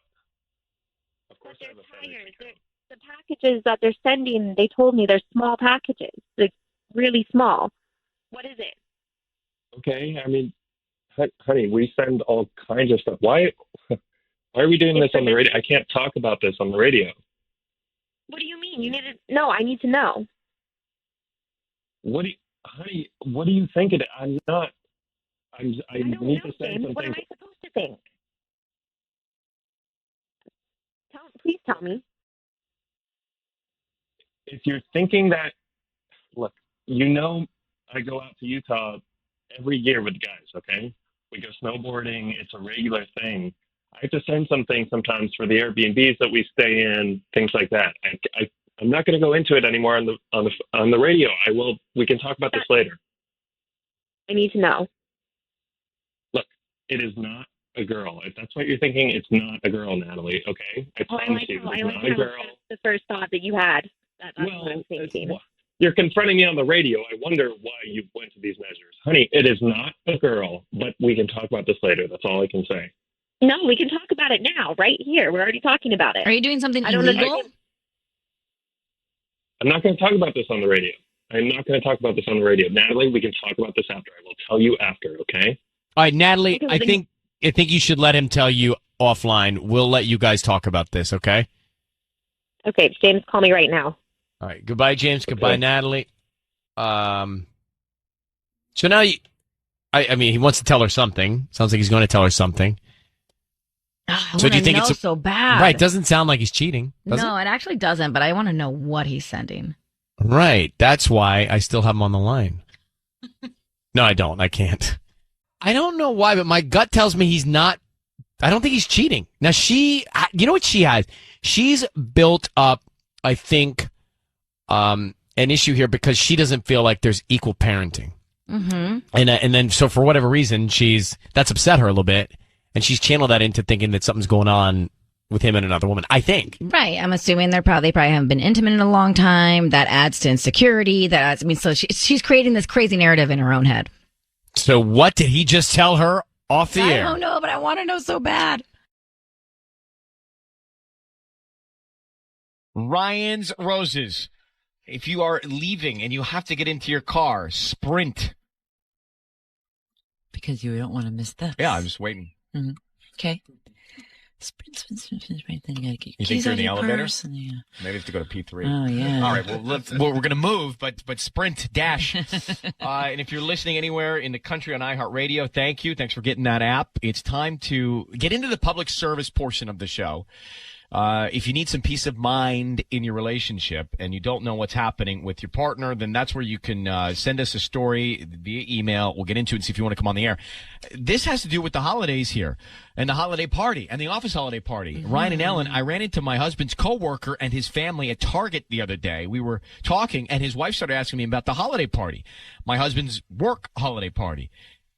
Of course, I have a FedEx account. The packages that they're sending, they told me they're small packages, like really small. What is it? Okay, I mean, honey, we send all kinds of stuff. Why are we doing this on the radio? I can't talk about this on the radio. What do you mean? You need to know. I need to know. Honey, what do you think it is? I'm not. I need to send James. something. What am I supposed to think? Please tell me. If you're thinking that, look, I go out to Utah every year with guys, okay? We go snowboarding. It's a regular thing. I have to send some things sometimes for the Airbnbs that we stay in, things like that. I'm not going to go into it anymore on the radio. We can talk about this later. I need to know. Look, it is not a girl. If that's what you're thinking, it's not a girl, Natalie, okay? I promise you, it's not a girl. That's the first thought that you had. That's what I'm thinking. You're confronting me on the radio. I wonder why you went to these measures. Honey, it is not a girl, but we can talk about this later. That's all I can say. No, we can talk about it now, right here. We're already talking about it. Are you doing something illegal? I'm not going to talk about this on the radio. I'm not going to talk about this on the radio. Natalie, we can talk about this after. I will tell you after, okay? All right, Natalie, Okay, I think you should let him tell you offline. We'll let you guys talk about this, okay? Okay, James, call me right now. All right. Goodbye, James. Goodbye, Natalie. So now I mean, he wants to tell her something. Sounds like he's going to tell her something. I So do you think know it's so bad? Right? Doesn't sound like he's cheating, does No, it actually doesn't. But I want to know what he's sending. it? Right. That's why I still have him on the line. No, I don't. I can't. I don't know why, but my gut tells me he's not. I don't think he's cheating. Now you know what she has? She's built up, I think, an issue here because she doesn't feel like there's equal parenting. Mm-hmm. And then so for whatever reason, that's upset her a little bit, and she's channeled that into thinking that something's going on with him and another woman. I think. Right. I'm assuming they probably haven't been intimate in a long time. That adds to insecurity. So she's creating this crazy narrative in her own head. So what did he just tell her off the air? I don't know, but I want to know so bad. Ryan's Roses. If you are leaving and you have to get into your car, sprint. Because you don't want to miss this. Yeah, I'm just waiting. Mm-hmm. Okay. Sprint, right then you gotta get your You think keys you're out in the of your elevator? purse and, yeah. Maybe I have to go to P3. Oh, yeah. All right, well, we're going to move, but sprint, dash. And if you're listening anywhere in the country on iHeartRadio, thank you. Thanks for getting that app. It's time to get into the public service portion of the show. If you need some peace of mind in your relationship and you don't know what's happening with your partner, then that's where you can send us a story via email. We'll get into it and see if you want to come on the air. This has to do with the holidays here and the holiday party and the office holiday party. Mm-hmm. Ryan and Ellen, I ran into my husband's coworker and his family at Target the other day. We were talking and his wife started asking me about the holiday party, my husband's work holiday party.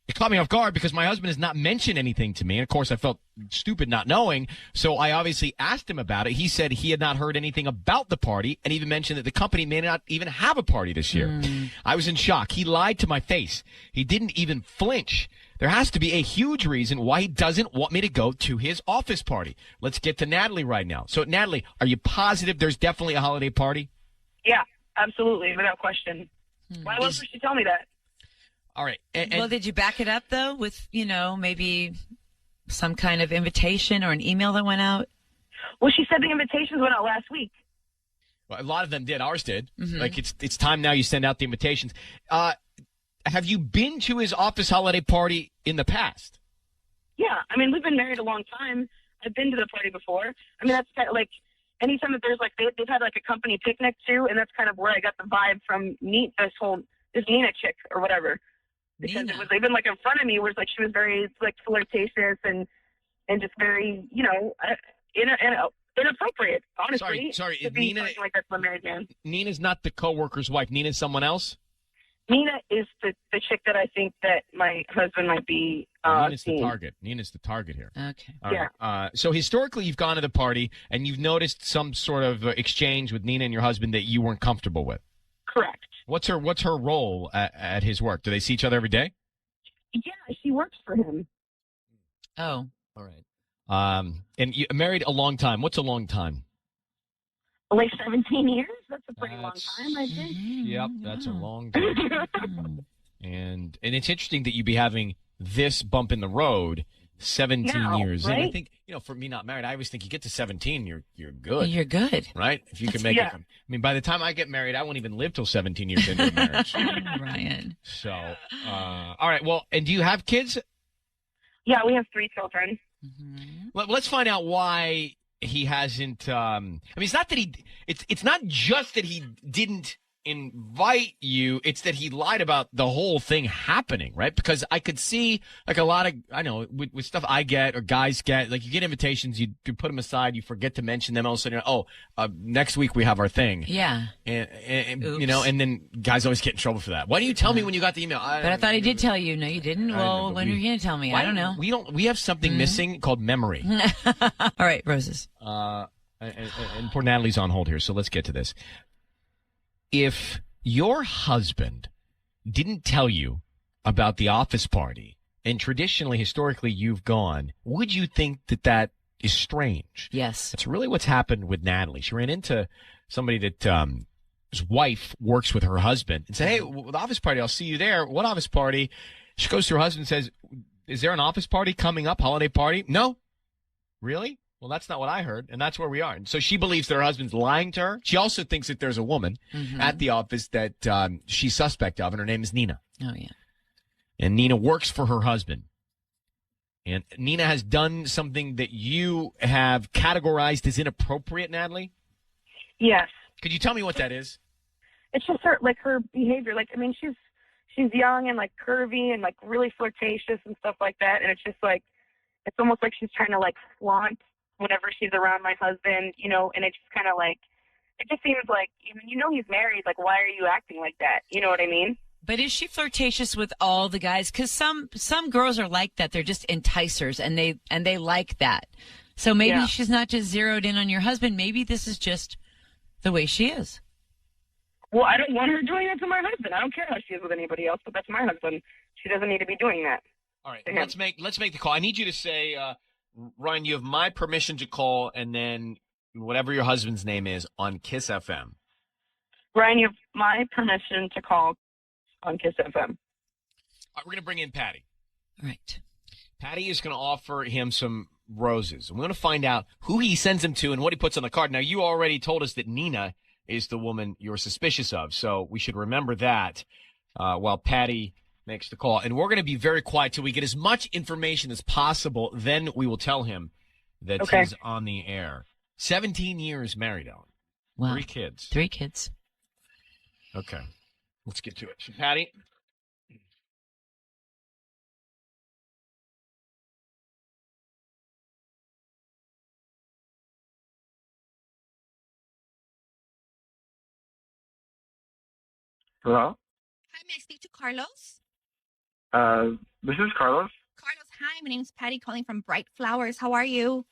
It caught me off guard because my husband has not mentioned anything to me. And of course, I felt stupid not knowing. So I obviously asked him about it. He said he had not heard anything about the party and even mentioned that the company may not even have a party this year. I was in shock. He lied to my face. He didn't even flinch. There has to be a huge reason why he doesn't want me to go to his office party. Let's get to Natalie right now. So, Natalie, are you positive there's definitely a holiday party? Yeah, absolutely, without question. Why would she tell me that? All right. Well, did you back it up, though, with, maybe some kind of invitation or an email that went out? Well, she said the invitations went out last week. Well, a lot of them did. Ours did. Mm-hmm. Like, it's time now you send out the invitations. Have you been to his office holiday party in the past? Yeah. I mean, we've been married a long time. I've been to the party before. I mean, that's kind of like anytime that there's they've had like a company picnic too, and that's kind of where I got the vibe from this Nina chick or whatever. Because it was even like in front of me, where it's like she was very like flirtatious and just very inappropriate. Honestly, sorry. To be talking like that to a married man. Nina's not the coworker's wife. Nina's someone else. Nina is the chick that I think that my husband might be. Nina's seeing. the target. Nina's the target here. Okay. All right. So historically, you've gone to the party and you've noticed some sort of exchange with Nina and your husband that you weren't comfortable with. Correct. What's her role at his work? Do they see each other every day? Yeah, she works for him. Oh, all right. And you married a long time. What's a long time? Like 17 years. That's a pretty long time, I think. Yep, that's a long time. and it's interesting that you'd be having this bump in the road 17 years right? in. I think, for me not married, I always think you get to 17, you're good. You're good. Right? If you can make it. I mean, by the time I get married, I won't even live till 17 years into a marriage. Ryan. So, all right. Well, and do you have kids? Yeah, we have 3 children. Let's find out why he hasn't. I mean, it's not that it's not just that he didn't invite you, it's that he lied about the whole thing happening, right? Because I could see like a lot of, I know with stuff I get or guys get, like you get invitations, you put them aside, you forget to mention them, all of a sudden, next week we have our thing. Yeah. And and then guys always get in trouble for that. Why didn't you tell me when you got the email? But I thought he did tell you. No, you didn't. Well, when were you going to tell me? I don't know. We have something missing called memory. All right, Roses. And poor Natalie's on hold here, so let's get to this. If your husband didn't tell you about the office party, and traditionally, historically, you've gone, would you think that is strange? Yes. That's really what's happened with Natalie. She ran into somebody that wife works with her husband and said, hey, the office party, I'll see you there. What office party? She goes to her husband and says, is there an office party coming up, holiday party? No. Really? Well, that's not what I heard, and that's where we are. And so she believes that her husband's lying to her. She also thinks that there's a woman at the office that she's suspect of, and her name is Nina. Oh, yeah. And Nina works for her husband. And Nina has done something that you have categorized as inappropriate, Natalie? Yes. Could you tell me what that is? It's just her behavior. Like, I mean, she's young and like curvy and like really flirtatious and stuff like that. And it's just like, it's almost like she's trying to like flaunt whenever she's around my husband, you know, and it just kind of like, it just seems like, you know, he's married. Like, why are you acting like that? You know what I mean? But is she flirtatious with all the guys? Because some girls are like that. They're just enticers, and they like that. So maybe she's not just zeroed in on your husband. Maybe this is just the way she is. Well, I don't want her doing that to my husband. I don't care how she is with anybody else, but that's my husband. She doesn't need to be doing that. All right, let's make the call. I need you to say, Ryan, you have my permission to call, and then whatever your husband's name is on Kiss FM. Ryan, you have my permission to call on Kiss FM. All right, we're going to bring in Patty. All right. Patty is going to offer him some roses. We're going to find out who he sends them to and what he puts on the card. Now, you already told us that Nina is the woman you're suspicious of, so we should remember that while Patty makes the call. And we're going to be very quiet till we get as much information as possible. Then we will tell him that he's on the air. 17 years married, Ellen. Wow. 3 kids. 3 kids. Okay. Let's get to it. So, Patty. Hello? Hi, may I speak to Carlos? This is Carlos. Carlos, hi. My name's Patty calling from Bright Flowers. How are you?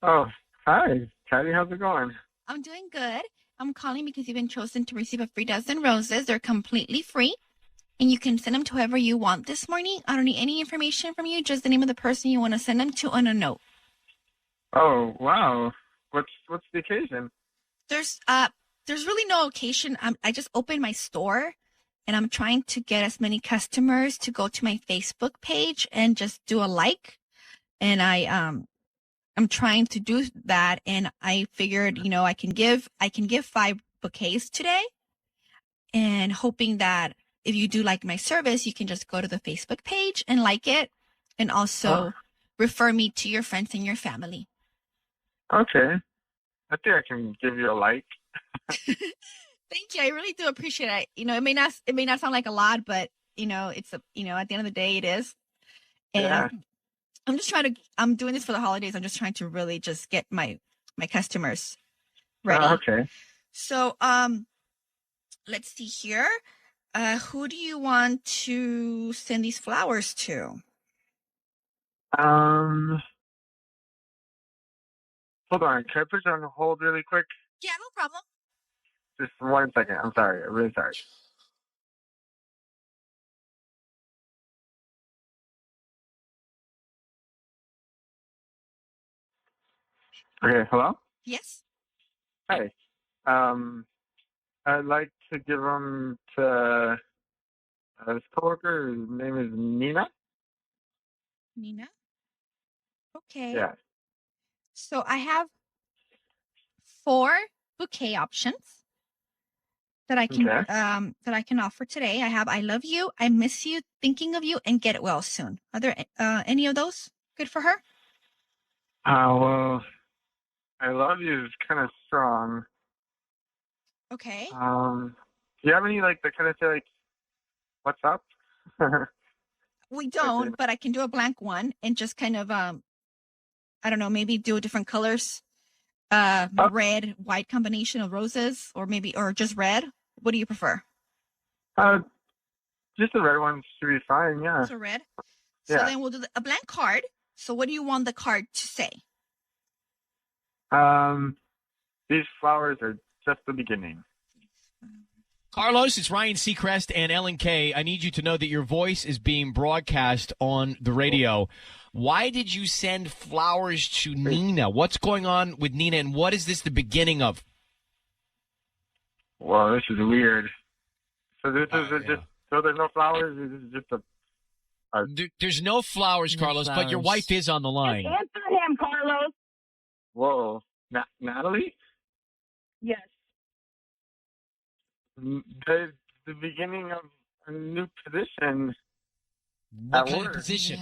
Oh, hi. Patty, how's it going? I'm doing good. I'm calling because you've been chosen to receive a free dozen roses. They're completely free, and you can send them to whoever you want this morning. I don't need any information from you, just the name of the person you want to send them to on a note. Oh, wow. What's the occasion? There's really no occasion. I just opened my store, and I'm trying to get as many customers to go to my Facebook page and just do a like. And I'm trying to do that, and I figured, you know, I can give 5 bouquets today, and hoping that if you do like my service, you can just go to the Facebook page and like it, and also refer me to your friends and your family. Okay. I think I can give you a like. Thank you. I really do appreciate it. You know, it may not sound like a lot, but you know, at the end of the day, it is. And I'm doing this for the holidays. I'm just trying to really just get my customers ready. Okay. So, let's see here. Who do you want to send these flowers to? Hold on. Can I put you on hold really quick? Yeah, no problem. Just 1 second. I'm sorry. I'm really sorry. Okay, hello? Yes. Hi. I'd like to give them to this coworker. His name is Nina. Nina? Okay. Yeah. So I have 4 bouquet options that I can offer today. I have I love you, I miss you, thinking of you, and get well soon. Are there any of those good for her? Well, I love you is kind of strong. Okay. Do you have any that kind of say what's up? We don't, but I can do a blank one and just kind of I don't know, maybe do different colors. Red, white combination of roses, or just red. What do you prefer? Just the red one should be fine. Yeah. So red. So then we'll do a blank card. So what do you want the card to say? These flowers are just the beginning. Carlos, it's Ryan Seacrest and Ellen Kay. I need you to know that your voice is being broadcast on the radio. Why did you send flowers to Nina? What's going on with Nina, and what is this the beginning of? Well, this is weird. So this is yeah. just so there's no flowers. This is just a There's no flowers, Carlos, but your wife is on the line. Answer him, Carlos. whoa, Natalie. Yes. The beginning of a new position What at kind work. of position?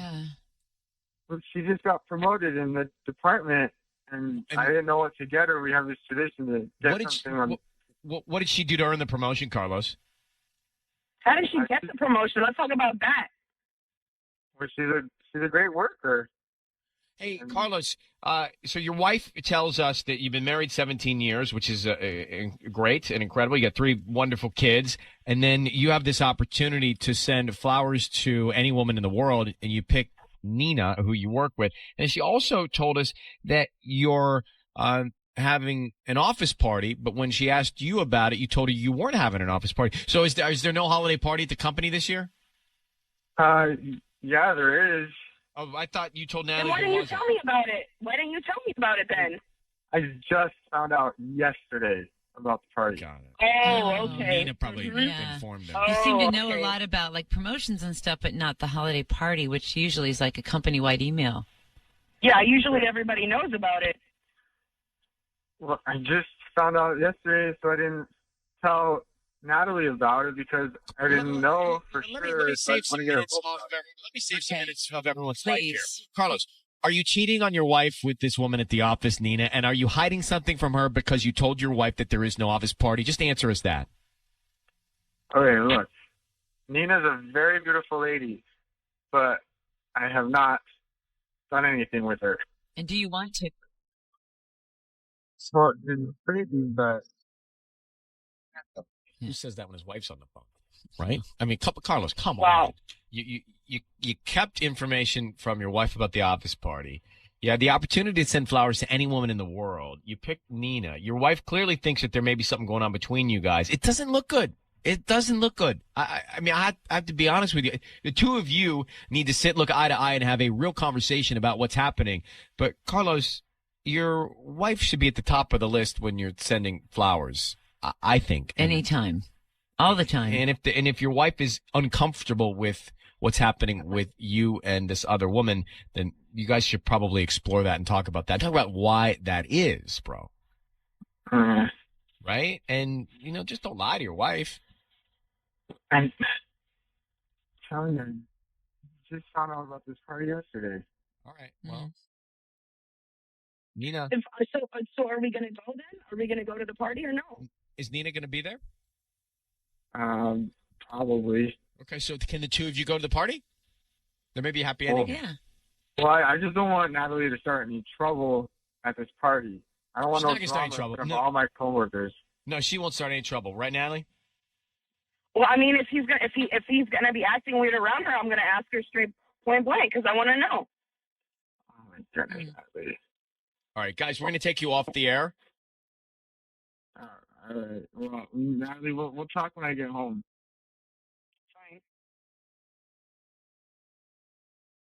Well, she just got promoted in the department, and I didn't know what to get her. We have this tradition to get something on. What did she do to earn the promotion, Carlos? How did she get the promotion? Let's talk about that. Well, she's a great worker. Hey, Carlos, so your wife tells us that you've been married 17 years, which is great and incredible. You got 3 wonderful kids, and then you have this opportunity to send flowers to any woman in the world, and you pick Nina, who you work with. And she also told us that you're having an office party, but when she asked you about it, you told her you weren't having an office party. So is there no holiday party at the company this year? Yeah, there is. Oh, I thought you told Then Natalie. why didn't there you wasn't. tell me about it? Why didn't you tell me about it then? I just found out yesterday about the party. Oh, okay. Nina probably informed her. You seem to know okay. a lot about like promotions and stuff, but not the holiday party, which usually is like a company-wide email. Yeah, usually everybody knows about it. Well, I just found out yesterday, so I didn't tell Natalie about it because I didn't know for sure. Let me so I save some wanna get her minutes. hopes up. Let me save some minutes of everyone's life here. Carlos, are you cheating on your wife with this woman at the office, Nina? And are you hiding something from her because you told your wife that there is no office party? Just answer us that. Okay, look. Nina's a very beautiful lady, but I have not done anything with her. And do you want to? So it's crazy, but Who says that when his wife's on the phone? Right? I mean, Carlos, come Wow. on. You kept information from your wife about the office party. You had the opportunity to send flowers to any woman in the world. You picked Nina. Your wife clearly thinks that there may be something going on between you guys. It doesn't look good. It doesn't look good. I mean, I have to be honest with you. The two of you need to look eye to eye and have a real conversation about what's happening. But Carlos, your wife should be at the top of the list when you're sending flowers. I think Anytime. All the time. And if your wife is uncomfortable with what's happening with you and this other woman, then you guys should probably explore that and talk about that. Talk about why that is, bro. Right? And, just don't lie to your wife. I'm telling you, I just found out about this party yesterday. All right. Well, Nina, So are we going to go then? Are we going to go to the party or no? is Nina going to be there? Probably. Okay, so can the two of you go to the party? There may be a happy ending. Yeah. Well, I just don't want Natalie to start any trouble at this party. I don't want She's no not gonna start any drama trouble. from No. all my coworkers. No, she won't start any trouble. Right, Natalie? Well, I mean, if he's gonna be acting weird around her, I'm gonna ask her straight point blank because I want to know. Oh my goodness, Natalie. All right, guys, we're going to take you off the air. All right. Well, Natalie, we'll talk when I get home.